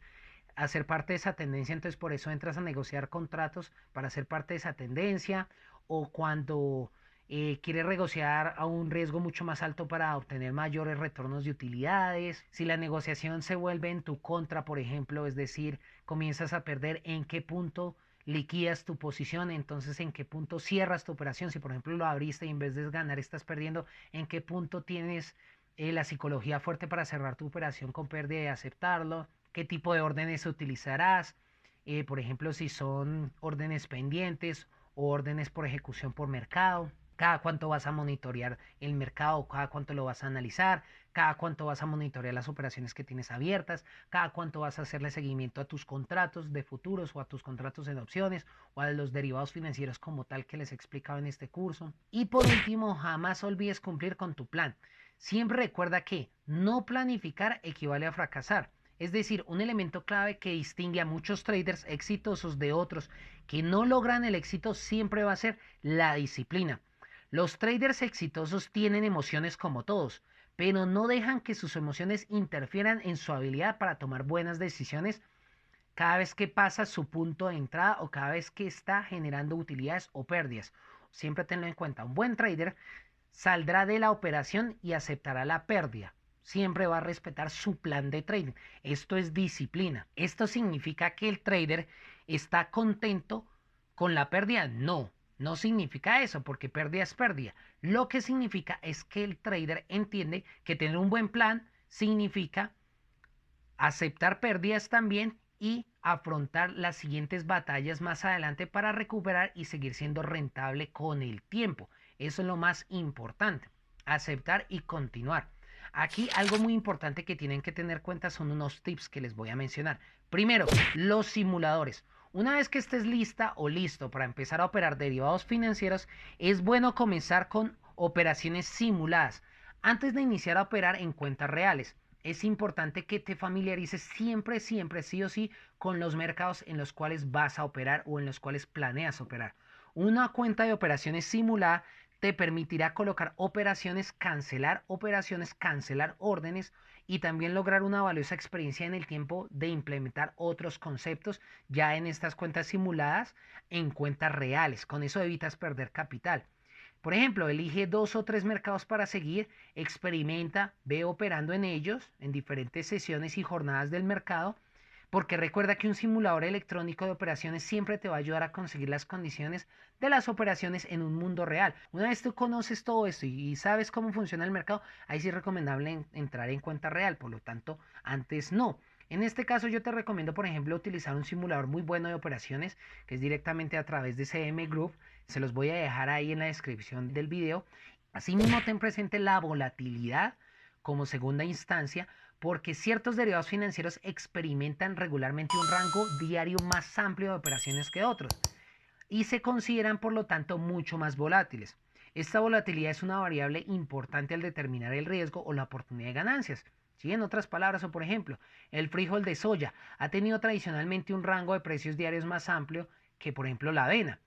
[SPEAKER 1] hacer parte de esa tendencia, entonces por eso entras a negociar contratos para ser parte de esa tendencia, o cuando quieres negociar a un riesgo mucho más alto para obtener mayores retornos de utilidades, si la negociación se vuelve en tu contra, por ejemplo, es decir, comienzas a perder, en qué punto liquidas tu posición, entonces en qué punto cierras tu operación, si por ejemplo lo abriste y en vez de ganar estás perdiendo, en qué punto tienes la psicología fuerte para cerrar tu operación con pérdida y aceptarlo, qué tipo de órdenes utilizarás, por ejemplo, si son órdenes pendientes o órdenes por ejecución por mercado, cada cuánto vas a monitorear el mercado, cada cuánto lo vas a analizar, cada cuánto vas a monitorear las operaciones que tienes abiertas, cada cuánto vas a hacerle seguimiento a tus contratos de futuros o a tus contratos en opciones o a los derivados financieros como tal que les he explicado en este curso. Y por último, jamás olvides cumplir con tu plan. Siempre recuerda que no planificar equivale a fracasar. Es decir, un elemento clave que distingue a muchos traders exitosos de otros que no logran el éxito siempre va a ser la disciplina. Los traders exitosos tienen emociones como todos, pero no dejan que sus emociones interfieran en su habilidad para tomar buenas decisiones cada vez que pasa su punto de entrada o cada vez que está generando utilidades o pérdidas. Siempre tenlo en cuenta, un buen trader saldrá de la operación y aceptará la pérdida. Siempre va a respetar su plan de trading. Esto es disciplina. ¿Esto significa que el trader está contento con la pérdida? No, no significa eso, porque pérdida es pérdida. Lo que significa es que el trader entiende que tener un buen plan significa aceptar pérdidas también y afrontar las siguientes batallas más adelante para recuperar y seguir siendo rentable con el tiempo. Eso es lo más importante, aceptar y continuar. Aquí algo muy importante que tienen que tener en cuenta son unos tips que les voy a mencionar. Primero, los simuladores. Una vez que estés lista o listo para empezar a operar derivados financieros, es bueno comenzar con operaciones simuladas antes de iniciar a operar en cuentas reales. Es importante que te familiarices siempre, siempre, sí o sí, con los mercados en los cuales vas a operar o en los cuales planeas operar. Una cuenta de operaciones simulada te permitirá colocar operaciones, cancelar órdenes y también lograr una valiosa experiencia en el tiempo de implementar otros conceptos ya en estas cuentas simuladas en cuentas reales. Con eso evitas perder capital. Por ejemplo, elige 2 o 3 mercados para seguir, experimenta, ve operando en ellos, en diferentes sesiones y jornadas del mercado, porque recuerda que un simulador electrónico de operaciones siempre te va a ayudar a conseguir las condiciones de las operaciones en un mundo real. Una vez tú conoces todo esto y sabes cómo funciona el mercado, ahí sí es recomendable entrar en cuenta real, por lo tanto, antes no. En este caso yo te recomiendo, por ejemplo, utilizar un simulador muy bueno de operaciones, que es directamente a través de CM Group. Se los voy a dejar ahí en la descripción del video. Asimismo, ten presente la volatilidad como segunda instancia, porque ciertos derivados financieros experimentan regularmente un rango diario más amplio de operaciones que otros y se consideran por lo tanto mucho más volátiles. Esta volatilidad es una variable importante al determinar el riesgo o la oportunidad de ganancias. ¿Sí? En otras palabras, o por ejemplo, el frijol de soya ha tenido tradicionalmente un rango de precios diarios más amplio que, por ejemplo, la avena.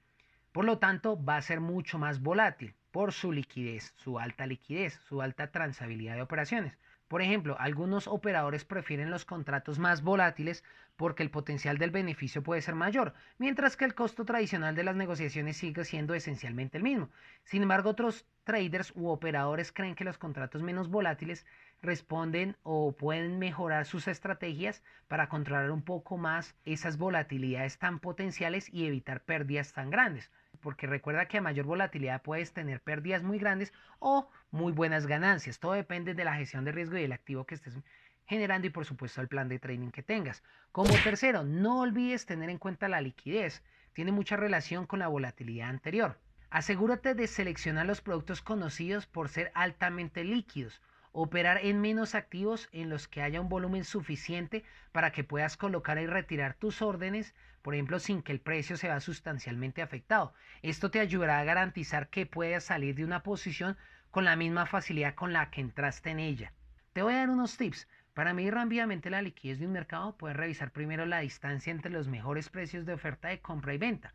[SPEAKER 1] Por lo tanto, va a ser mucho más volátil por su liquidez, su alta transabilidad de operaciones. Por ejemplo, algunos operadores prefieren los contratos más volátiles porque el potencial del beneficio puede ser mayor, mientras que el costo tradicional de las negociaciones sigue siendo esencialmente el mismo. Sin embargo, otros traders u operadores creen que los contratos menos volátiles responden o pueden mejorar sus estrategias para controlar un poco más esas volatilidades tan potenciales y evitar pérdidas tan grandes. Porque recuerda que a mayor volatilidad puedes tener pérdidas muy grandes o muy buenas ganancias. Todo depende de la gestión de riesgo y del activo que estés generando y por supuesto el plan de trading que tengas. Como tercero, no olvides tener en cuenta la liquidez. Tiene mucha relación con la volatilidad anterior. Asegúrate de seleccionar los productos conocidos por ser altamente líquidos Operar en menos activos en los que haya un volumen suficiente para que puedas colocar y retirar tus órdenes, por ejemplo, sin que el precio se vea sustancialmente afectado. Esto te ayudará a garantizar que puedas salir de una posición con la misma facilidad con la que entraste en ella. Te voy a dar unos tips. Para medir rápidamente la liquidez de un mercado, puedes revisar primero la distancia entre los mejores precios de oferta de compra y venta.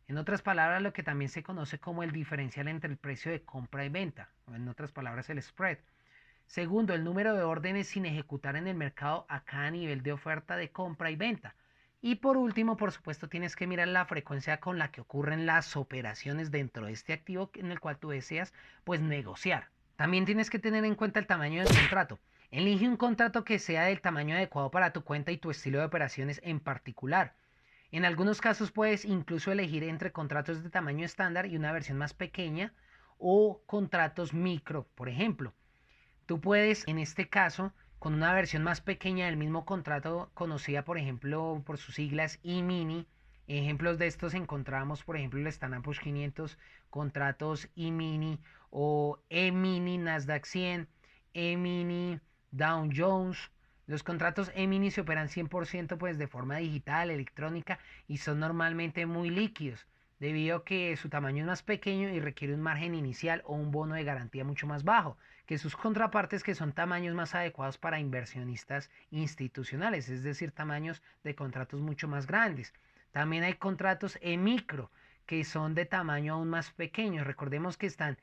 [SPEAKER 1] En otras palabras, lo que también se conoce como el diferencial entre el precio de compra y venta, o en otras palabras, el spread. Segundo, el número de órdenes sin ejecutar en el mercado a cada nivel de oferta de compra y venta. Y por último, por supuesto, tienes que mirar la frecuencia con la que ocurren las operaciones dentro de este activo en el cual tú deseas pues negociar. También tienes que tener en cuenta el tamaño del contrato. Elige un contrato que sea del tamaño adecuado para tu cuenta y tu estilo de operaciones en particular. En algunos casos puedes incluso elegir entre contratos de tamaño estándar y una versión más pequeña o contratos micro, por ejemplo. Tú puedes, en este caso, con una versión más pequeña del mismo contrato, conocida, por ejemplo, por sus siglas E-mini. Ejemplos de estos encontramos, por ejemplo, el Standard Poor's 500, contratos E-mini o E-mini Nasdaq 100, E-mini Dow Jones. Los contratos E-mini se operan 100% pues de forma digital, electrónica y son normalmente muy líquidos, debido a que su tamaño es más pequeño y requiere un margen inicial o un bono de garantía mucho más bajo que sus contrapartes, que son tamaños más adecuados para inversionistas institucionales, es decir, tamaños de contratos mucho más grandes. También hay contratos micro, que son de tamaño aún más pequeño. Recordemos que están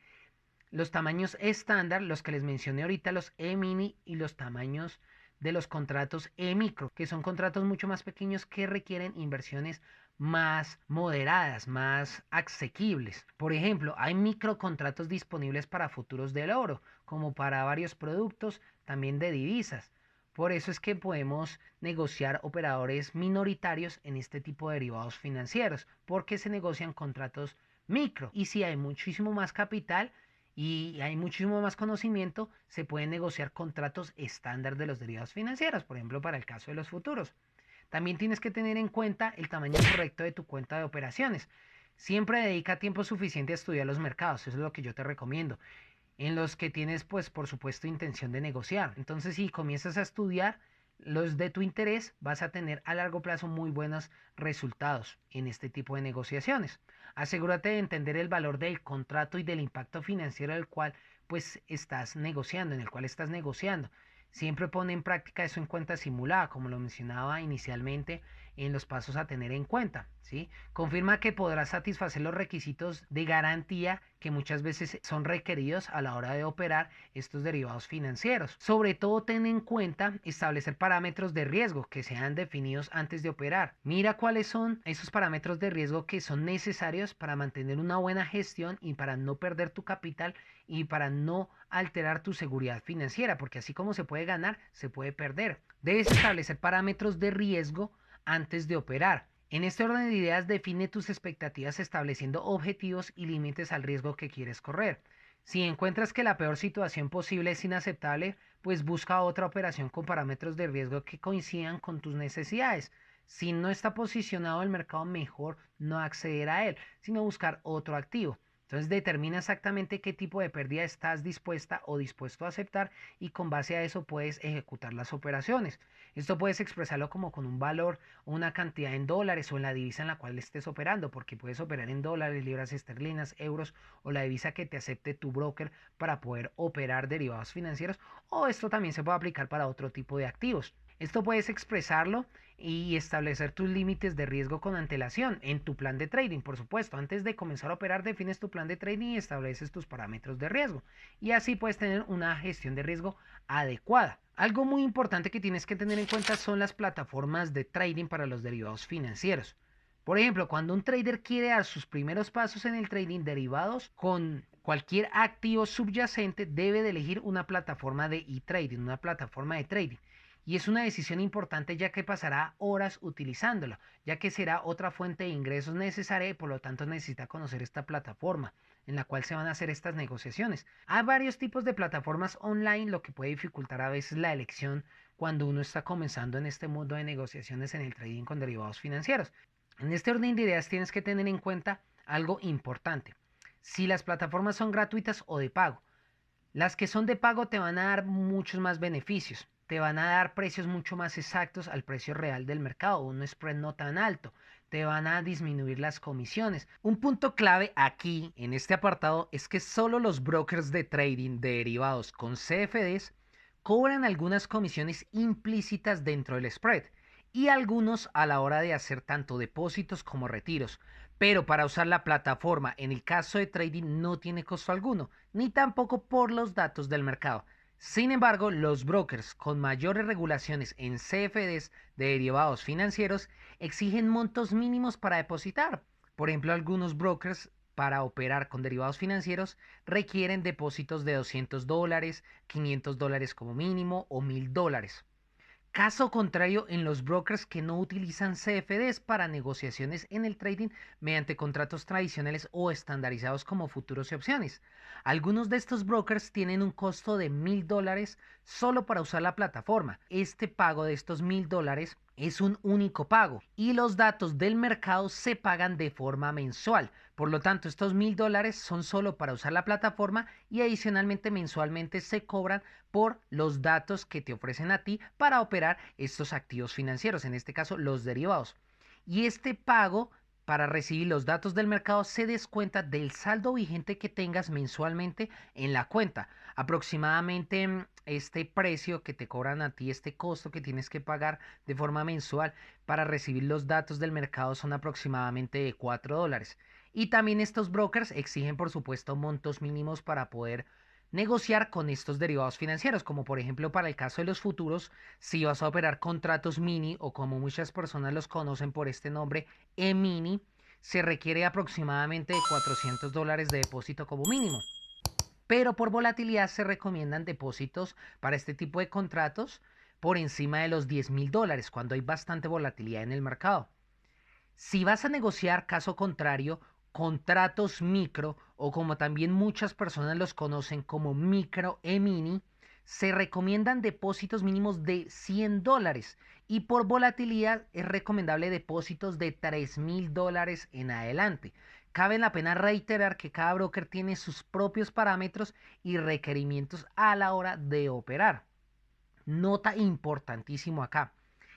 [SPEAKER 1] los tamaños estándar, los que les mencioné ahorita, los E-mini, y los tamaños de los contratos E-micro, que son contratos mucho más pequeños que requieren inversiones más moderadas, más asequibles. Por ejemplo, hay microcontratos disponibles para futuros del oro, como para varios productos, también de divisas. Por eso es que podemos negociar operadores minoritarios en este tipo de derivados financieros, porque se negocian contratos micro. Y si hay muchísimo más capital y hay muchísimo más conocimiento, se pueden negociar contratos estándar de los derivados financieros, por ejemplo, para el caso de los futuros. También tienes que tener en cuenta el tamaño correcto de tu cuenta de operaciones. Siempre dedica tiempo suficiente a estudiar los mercados, eso es lo que yo te recomiendo, en los que tienes, pues, por supuesto, intención de negociar. Entonces, si comienzas a estudiar los de tu interés, vas a tener a largo plazo muy buenos resultados en este tipo de negociaciones. Asegúrate de entender el valor del contrato y del impacto financiero del cual pues estás negociando, en el cual estás negociando. Siempre pone en práctica eso en cuenta simulada, como lo mencionaba inicialmente en los pasos a tener en cuenta, ¿sí? Confirma que podrás satisfacer los requisitos de garantía que muchas veces son requeridos a la hora de operar estos derivados financieros. Sobre todo ten en cuenta establecer parámetros de riesgo que sean definidos antes de operar. Mira cuáles son esos parámetros de riesgo que son necesarios para mantener una buena gestión y para no perder tu capital y para no alterar tu seguridad financiera, porque así como se puede ganar, se puede perder. Debes establecer parámetros de riesgo antes de operar. En este orden de ideas, define tus expectativas estableciendo objetivos y límites al riesgo que quieres correr. Si encuentras que la peor situación posible es inaceptable, pues busca otra operación con parámetros de riesgo que coincidan con tus necesidades. Si no está posicionado el mercado, mejor no acceder a él, sino buscar otro activo. Entonces determina exactamente qué tipo de pérdida estás dispuesta o dispuesto a aceptar y con base a eso puedes ejecutar las operaciones. Esto puedes expresarlo como con un valor o una cantidad en dólares o en la divisa en la cual estés operando, porque puedes operar en dólares, libras esterlinas, euros o la divisa que te acepte tu broker para poder operar derivados financieros, o esto también se puede aplicar para otro tipo de activos. Esto puedes expresarlo y establecer tus límites de riesgo con antelación en tu plan de trading, por supuesto. Antes de comenzar a operar, defines tu plan de trading y estableces tus parámetros de riesgo. Y así puedes tener una gestión de riesgo adecuada. Algo muy importante que tienes que tener en cuenta son las plataformas de trading para los derivados financieros. Por ejemplo, cuando un trader quiere dar sus primeros pasos en el trading derivados con cualquier activo subyacente, debe de elegir una plataforma de e-trading, una plataforma de trading. Y es una decisión importante ya que pasará horas utilizándolo, ya que será otra fuente de ingresos necesaria y por lo tanto necesita conocer esta plataforma en la cual se van a hacer estas negociaciones. Hay varios tipos de plataformas online, lo que puede dificultar a veces la elección cuando uno está comenzando en este mundo de negociaciones en el trading con derivados financieros. En este orden de ideas tienes que tener en cuenta algo importante. Si las plataformas son gratuitas o de pago. Las que son de pago te van a dar muchos más beneficios. Te van a dar precios mucho más exactos al precio real del mercado, un spread no tan alto. Te van a disminuir las comisiones. Un punto clave aquí en este apartado es que solo los brokers de trading de derivados con CFDs cobran algunas comisiones implícitas dentro del spread y algunos a la hora de hacer tanto depósitos como retiros. Pero para usar la plataforma en el caso de trading no tiene costo alguno, ni tampoco por los datos del mercado. Sin embargo, los brokers con mayores regulaciones en CFDs de derivados financieros exigen montos mínimos para depositar. Por ejemplo, algunos brokers para operar con derivados financieros requieren depósitos de $200, $500 como mínimo o $1000. Caso contrario, en los brokers que no utilizan CFDs para negociaciones en el trading mediante contratos tradicionales o estandarizados como futuros y opciones. Algunos de estos brokers tienen un costo de $1000 solo para usar la plataforma. Este pago de estos $1000 es un único pago y los datos del mercado se pagan de forma mensual. Por lo tanto, estos $1000 son solo para usar la plataforma y adicionalmente mensualmente se cobran por los datos que te ofrecen a ti para operar estos activos financieros, en este caso los derivados. Y este pago para recibir los datos del mercado se descuenta del saldo vigente que tengas mensualmente en la cuenta. Aproximadamente este precio que te cobran a ti, este costo que tienes que pagar de forma mensual para recibir los datos del mercado son aproximadamente de $4. Y también estos brokers exigen, por supuesto, montos mínimos para poder negociar con estos derivados financieros, como por ejemplo para el caso de los futuros, si vas a operar contratos mini o como muchas personas los conocen por este nombre, E-mini, se requiere aproximadamente de $400 de depósito como mínimo. Pero por volatilidad se recomiendan depósitos para este tipo de contratos por encima de los $10,000 cuando hay bastante volatilidad en el mercado. Si vas a negociar, caso contrario, contratos micro o como también muchas personas los conocen como micro e-mini, se recomiendan depósitos mínimos de $100 y por volatilidad es recomendable depósitos de $3000 en adelante. Cabe la pena reiterar que cada broker tiene sus propios parámetros y requerimientos a la hora de operar. Nota importantísimo acá.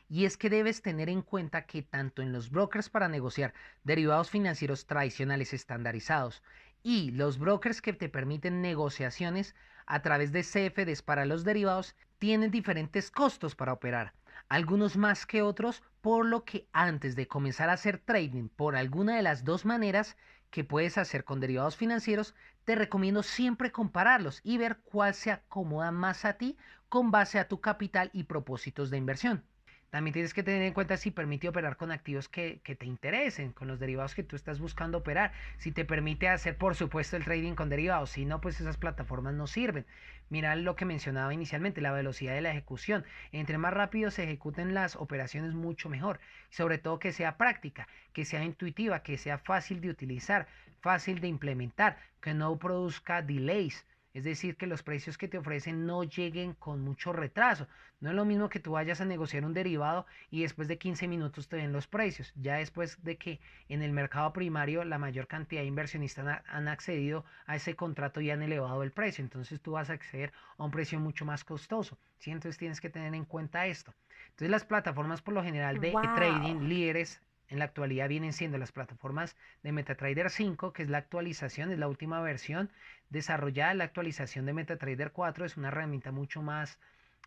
[SPEAKER 1] Y es que debes tener en cuenta que tanto en los brokers para negociar derivados financieros tradicionales estandarizados y los brokers que te permiten negociaciones a través de CFDs para los derivados tienen diferentes costos para operar, algunos más que otros, por lo que antes de comenzar a hacer trading por alguna de las dos maneras que puedes hacer con derivados financieros, te recomiendo siempre compararlos y ver cuál se acomoda más a ti con base a tu capital y propósitos de inversión. También tienes que tener en cuenta si permite operar con activos que te interesen, con los derivados que tú estás buscando operar. Si te permite hacer, por supuesto, el trading con derivados. Si no, pues esas plataformas no sirven. Mira lo que mencionaba inicialmente, la velocidad de la ejecución. Entre más rápido se ejecuten las operaciones, mucho mejor. Y sobre todo que sea práctica, que sea intuitiva, que sea fácil de utilizar, fácil de implementar, que no produzca delays. Es decir, que los precios que te ofrecen no lleguen con mucho retraso. No es lo mismo que tú vayas a negociar un derivado y después de 15 minutos te den los precios. Ya después de que en el mercado primario la mayor cantidad de inversionistas han accedido a ese contrato y han elevado el precio. Entonces tú vas a acceder a un precio mucho más costoso. ¿Sí? Entonces tienes que tener en cuenta esto. Entonces las plataformas por lo general de trading
[SPEAKER 2] Wow.
[SPEAKER 1] líderes en la actualidad vienen siendo las plataformas de MetaTrader 5, que es la actualización, es la última versión desarrollada. La actualización de MetaTrader 4 es una herramienta mucho más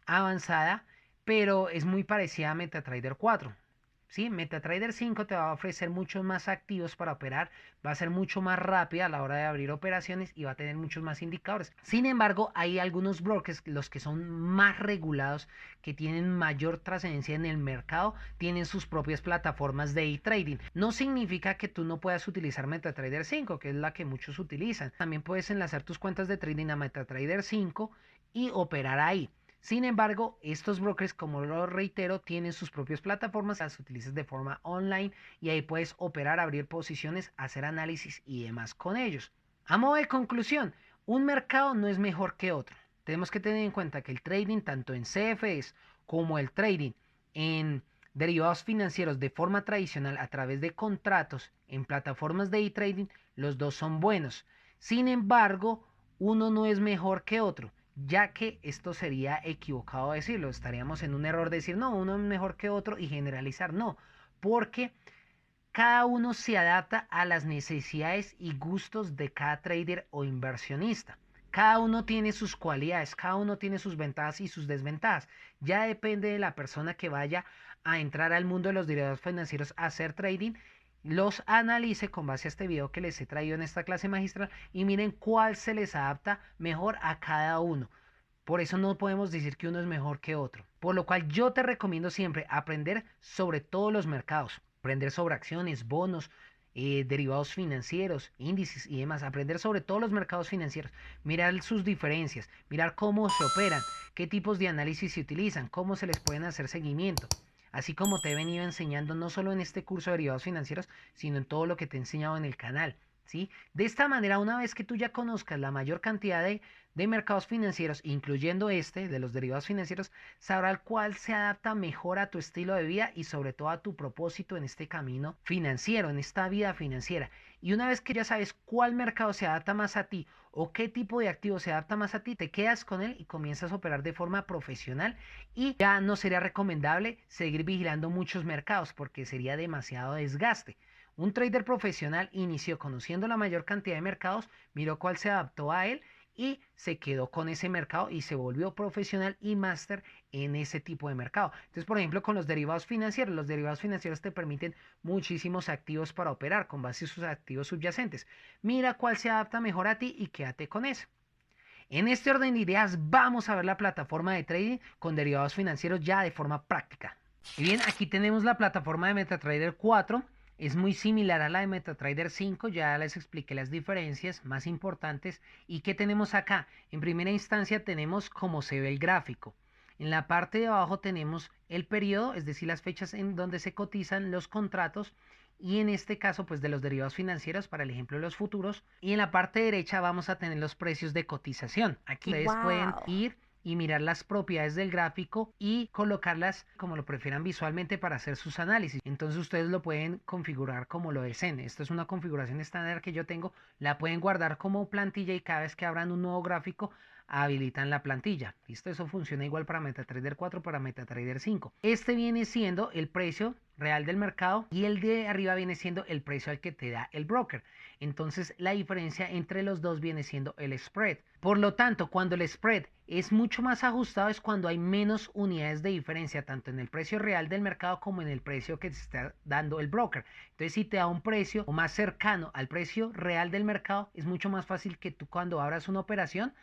[SPEAKER 1] avanzada, pero es muy parecida a MetaTrader 4. ¿Sí? MetaTrader 5 te va a ofrecer muchos más activos para operar, va a ser mucho más rápida a la hora de abrir operaciones y va a tener muchos más indicadores. Sin embargo, hay algunos brokers, los que son más regulados, que tienen mayor trascendencia en el mercado, tienen sus propias plataformas de e-trading. No significa que tú no puedas utilizar MetaTrader 5, que es la que muchos utilizan. También puedes enlazar tus cuentas de trading a MetaTrader 5 y operar ahí. Sin embargo, estos brokers, como lo reitero, tienen sus propias plataformas, las utilizas de forma online y ahí puedes operar, abrir posiciones, hacer análisis y demás con ellos. A modo de conclusión, un mercado no es mejor que otro. Tenemos que tener en cuenta que el trading, tanto en CFDs como el trading en derivados financieros de forma tradicional a través de contratos en plataformas de e-trading, los dos son buenos. Sin embargo, uno no es mejor que otro, ya que esto sería equivocado decirlo, estaríamos en un error de decir, no, uno es mejor que otro y generalizar, no, porque cada uno se adapta a las necesidades y gustos de cada trader o inversionista. Cada uno tiene sus cualidades, cada uno tiene sus ventajas y sus desventajas. Ya depende de la persona que vaya a entrar al mundo de los derivados financieros a hacer trading, los analice con base a este video que les he traído en esta clase magistral y miren cuál se les adapta mejor a cada uno. Por eso no podemos decir que uno es mejor que otro. Por lo cual yo te recomiendo siempre aprender sobre todos los mercados. Aprender sobre acciones, bonos, derivados financieros, índices y demás. Aprender sobre todos los mercados financieros. Mirar sus diferencias. Mirar cómo se operan. Qué tipos de análisis se utilizan. Cómo se les pueden hacer seguimiento. Así como te he venido enseñando no solo en este curso de derivados financieros, sino en todo lo que te he enseñado en el canal. ¿Sí? De esta manera, una vez que tú ya conozcas la mayor cantidad de mercados financieros, incluyendo este de los derivados financieros, sabrás cuál se adapta mejor a tu estilo de vida y sobre todo a tu propósito en este camino financiero, en esta vida financiera. Y una vez que ya sabes cuál mercado se adapta más a ti o qué tipo de activo se adapta más a ti, te quedas con él y comienzas a operar de forma profesional y ya no sería recomendable seguir vigilando muchos mercados porque sería demasiado desgaste. Un trader profesional inició conociendo la mayor cantidad de mercados, miró cuál se adaptó a él y se quedó con ese mercado y se volvió profesional y máster en ese tipo de mercado. Entonces, por ejemplo, con los derivados financieros te permiten muchísimos activos para operar con base a sus activos subyacentes. Mira cuál se adapta mejor a ti y quédate con eso. En este orden de ideas, vamos a ver la plataforma de trading con derivados financieros ya de forma práctica. Y bien, aquí tenemos la plataforma de MetaTrader 4. Es muy similar a la de MetaTrader 5, ya les expliqué las diferencias más importantes. ¿Y qué tenemos acá? En primera instancia tenemos cómo se ve el gráfico. En la parte de abajo tenemos el periodo, es decir, las fechas en donde se cotizan los contratos y en este caso pues de los derivados financieros para el ejemplo de los futuros. Y en la parte derecha vamos a tener los precios de cotización. Aquí ustedes pueden ir y mirar las propiedades del gráfico y colocarlas como lo prefieran visualmente para hacer sus análisis. Entonces ustedes lo pueden configurar como lo deseen. Esta es una configuración estándar que yo tengo. La pueden guardar como plantilla y cada vez que abran un nuevo gráfico habilitan la plantilla. ¿Listo? Eso funciona igual para MetaTrader 4, para MetaTrader 5. Este viene siendo el precio real del mercado y el de arriba viene siendo el precio al que te da el broker. Entonces la diferencia entre los dos viene siendo el spread. Por lo tanto, cuando el spread es mucho más ajustado es cuando hay menos unidades de diferencia tanto en el precio real del mercado como en el precio que te está dando el broker. Entonces si te da un precio más cercano al precio real del mercado es mucho más fácil que tú cuando abras una operación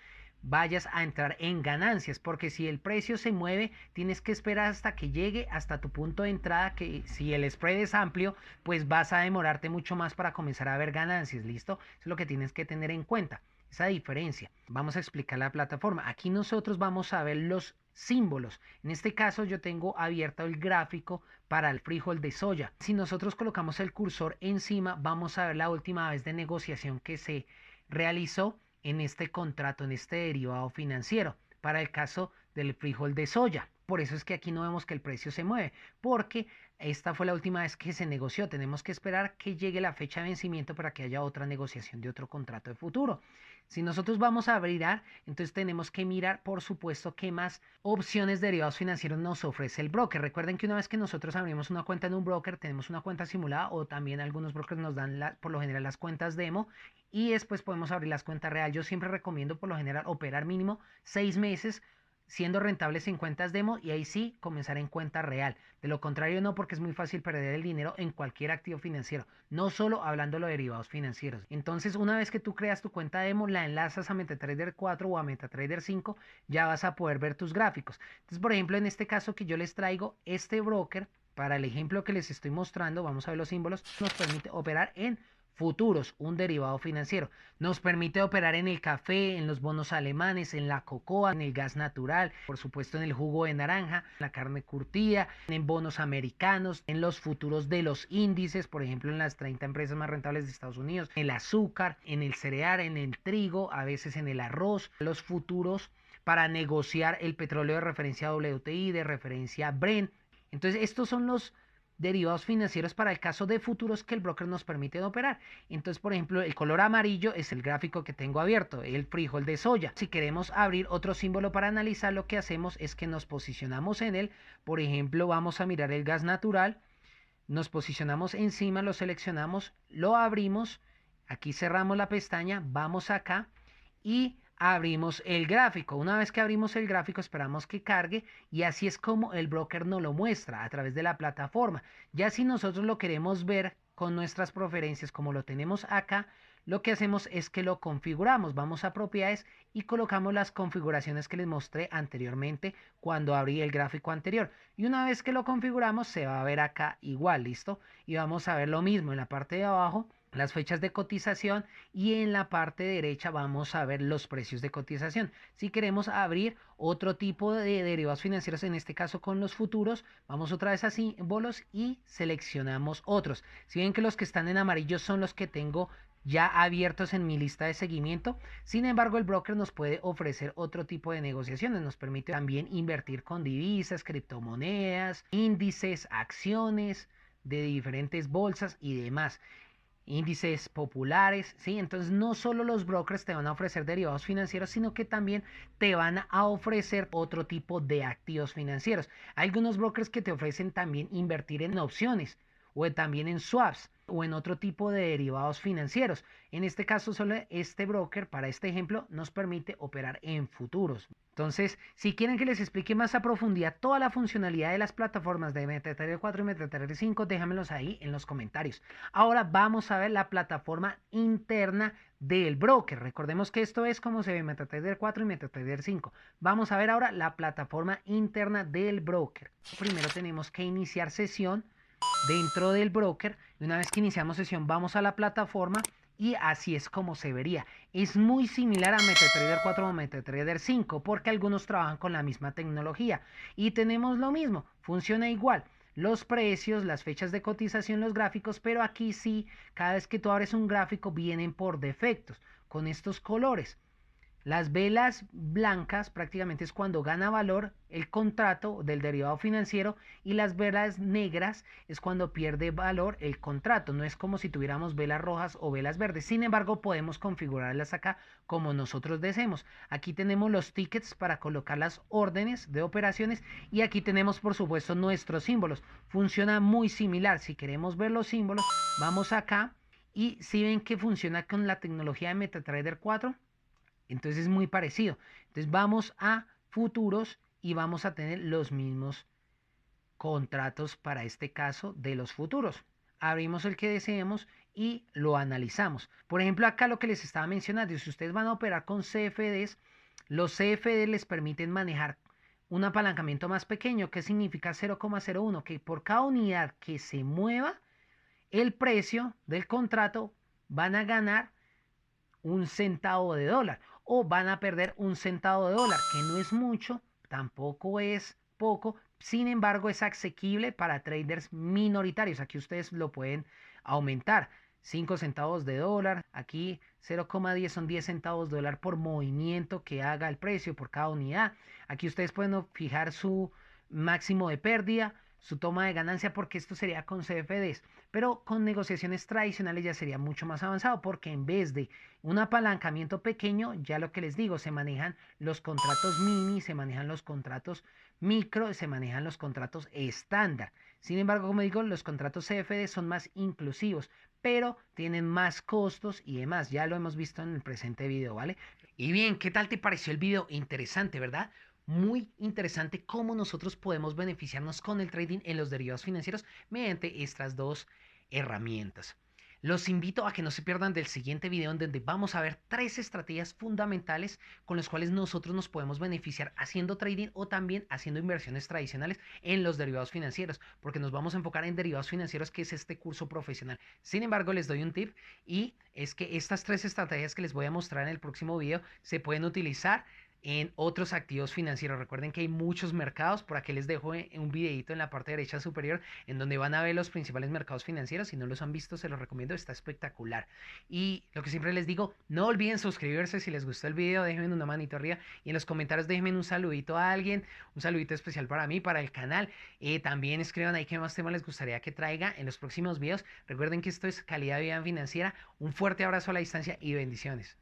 [SPEAKER 1] vayas a entrar en ganancias, porque si el precio se mueve, tienes que esperar hasta que llegue hasta tu punto de entrada, que si el spread es amplio, pues vas a demorarte mucho más para comenzar a ver ganancias, ¿listo? Eso es lo que tienes que tener en cuenta, esa diferencia. Vamos a explicar la plataforma. Aquí nosotros vamos a ver los símbolos. En este caso yo tengo abierto el gráfico para el frijol de soya. Si nosotros colocamos el cursor encima, vamos a ver la última vez de negociación que se realizó en este contrato, en este derivado financiero, para el caso del frijol de soya. Por eso es que aquí no vemos que el precio se mueve, porque esta fue la última vez que se negoció. Tenemos que esperar que llegue la fecha de vencimiento para que haya otra negociación de otro contrato de futuro. Si nosotros vamos a abrir, entonces tenemos que mirar, por supuesto, qué más opciones de derivados financieros nos ofrece el broker. Recuerden que una vez que nosotros abrimos una cuenta en un broker, tenemos una cuenta simulada o también algunos brokers nos dan por lo general las cuentas demo y después podemos abrir las cuentas real. Yo siempre recomiendo por lo general operar mínimo 6 meses siendo rentables en cuentas demo y ahí sí comenzar en cuenta real. De lo contrario no, porque es muy fácil perder el dinero en cualquier activo financiero, no solo hablando de los derivados financieros. Entonces una vez que tú creas tu cuenta demo, la enlazas a MetaTrader 4 o a MetaTrader 5, ya vas a poder ver tus gráficos. Entonces por ejemplo en este caso que yo les traigo este broker, para el ejemplo que les estoy mostrando, vamos a ver los símbolos, nos permite operar en futuros, un derivado financiero. Nos permite operar en el café, en los bonos alemanes, en la cocoa, en el gas natural, por supuesto en el jugo de naranja, en la carne curtida, en bonos americanos, en los futuros de los índices, por ejemplo en las 30 empresas más rentables de Estados Unidos, en el azúcar, en el cereal, en el trigo, a veces en el arroz, los futuros para negociar el petróleo de referencia WTI, de referencia Brent. Entonces estos son los derivados financieros para el caso de futuros que el broker nos permite operar. Entonces, por ejemplo, el color amarillo es el gráfico que tengo abierto, el frijol de soya. Si queremos abrir otro símbolo para analizar, lo que hacemos es que nos posicionamos en él. Por ejemplo, vamos a mirar el gas natural, nos posicionamos encima, lo seleccionamos, lo abrimos, aquí cerramos la pestaña, vamos acá y abrimos el gráfico. Una vez que abrimos el gráfico, esperamos que cargue y así es como el broker nos lo muestra a través de la plataforma. Ya si nosotros lo queremos ver con nuestras preferencias como lo tenemos acá, lo que hacemos es que lo configuramos. Vamos a propiedades y colocamos las configuraciones que les mostré anteriormente cuando abrí el gráfico anterior. Y una vez que lo configuramos, se va a ver acá igual, ¿listo? Y vamos a ver lo mismo en la parte de abajo, las fechas de cotización, y en la parte derecha vamos a ver los precios de cotización. Si queremos abrir otro tipo de derivados financieros, en este caso con los futuros, vamos otra vez a símbolos y seleccionamos otros. Si ven que los que están en amarillo son los que tengo ya abiertos en mi lista de seguimiento, sin embargo el broker nos puede ofrecer otro tipo de negociaciones, nos permite también invertir con divisas, criptomonedas, índices, acciones de diferentes bolsas y demás, índices populares, ¿sí? Entonces no solo los brokers te van a ofrecer derivados financieros, sino que también te van a ofrecer otro tipo de activos financieros. Hay algunos brokers que te ofrecen también invertir en opciones o también en swaps o en otro tipo de derivados financieros. En este caso, solo este broker, para este ejemplo, nos permite operar en futuros. Entonces, si quieren que les explique más a profundidad toda la funcionalidad de las plataformas de MetaTrader 4 y MetaTrader 5, déjamelos ahí en los comentarios. Ahora vamos a ver la plataforma interna del broker. Recordemos que esto es como se ve MetaTrader 4 y MetaTrader 5. Vamos a ver ahora la plataforma interna del broker. Primero tenemos que iniciar sesión dentro del broker. Y una vez que iniciamos sesión, vamos a la plataforma y así es como se vería. Es muy similar a MetaTrader 4 o MetaTrader 5 porque algunos trabajan con la misma tecnología y tenemos lo mismo, funciona igual. Los precios, las fechas de cotización, los gráficos, pero aquí sí, cada vez que tú abres un gráfico vienen por defectos con estos colores. Las velas blancas prácticamente es cuando gana valor el contrato del derivado financiero y las velas negras es cuando pierde valor el contrato. No es como si tuviéramos velas rojas o velas verdes. Sin embargo, podemos configurarlas acá como nosotros deseemos. Aquí tenemos los tickets para colocar las órdenes de operaciones y aquí tenemos por supuesto nuestros símbolos. Funciona muy similar. Si queremos ver los símbolos, vamos acá y si ven que funciona con la tecnología de MetaTrader 4. Entonces es muy parecido. Entonces vamos a futuros y vamos a tener los mismos contratos para este caso de los futuros. Abrimos el que deseemos y lo analizamos. Por ejemplo, acá lo que les estaba mencionando, si ustedes van a operar con CFDs, los CFDs les permiten manejar un apalancamiento más pequeño. ¿Qué significa 0,01? Que por cada unidad que se mueva el precio del contrato van a ganar un centavo de dólar o van a perder un centavo de dólar, que no es mucho, tampoco es poco, sin embargo es asequible para traders minoritarios. Aquí ustedes lo pueden aumentar. 5 centavos de dólar, aquí 0,10 son 10 centavos de dólar por movimiento que haga el precio por cada unidad. Aquí ustedes pueden fijar su máximo de pérdida, su toma de ganancia, porque esto sería con CFDs, pero con negociaciones tradicionales ya sería mucho más avanzado, porque en vez de un apalancamiento pequeño, ya lo que les digo, se manejan los contratos mini, se manejan los contratos micro, se manejan los contratos estándar. Sin embargo, como digo, los contratos CFD son más inclusivos, pero tienen más costos y demás. Ya lo hemos visto en el presente video, ¿vale? Y bien, ¿qué tal te pareció el video? Interesante, ¿verdad? Muy interesante cómo nosotros podemos beneficiarnos con el trading en los derivados financieros mediante estas dos herramientas. Los invito a que no se pierdan del siguiente video en donde vamos a ver 3 estrategias fundamentales con las cuales nosotros nos podemos beneficiar haciendo trading o también haciendo inversiones tradicionales en los derivados financieros, porque nos vamos a enfocar en derivados financieros, que es este curso profesional. Sin embargo, les doy un tip y es que estas 3 estrategias que les voy a mostrar en el próximo video se pueden utilizar en otros activos financieros. Recuerden que hay muchos mercados, por aquí les dejo un videito en la parte derecha superior en donde van a ver los principales mercados financieros. Si no los han visto, se los recomiendo, está espectacular. Y lo que siempre les digo, no olviden suscribirse si les gustó el video, déjenme una manito arriba y en los comentarios déjenme un saludito a alguien, un saludito especial para mí, para el canal. También escriban ahí qué más temas les gustaría que traiga en los próximos videos. Recuerden que esto es Calidad de Vida Financiera. Un fuerte abrazo a la distancia y bendiciones.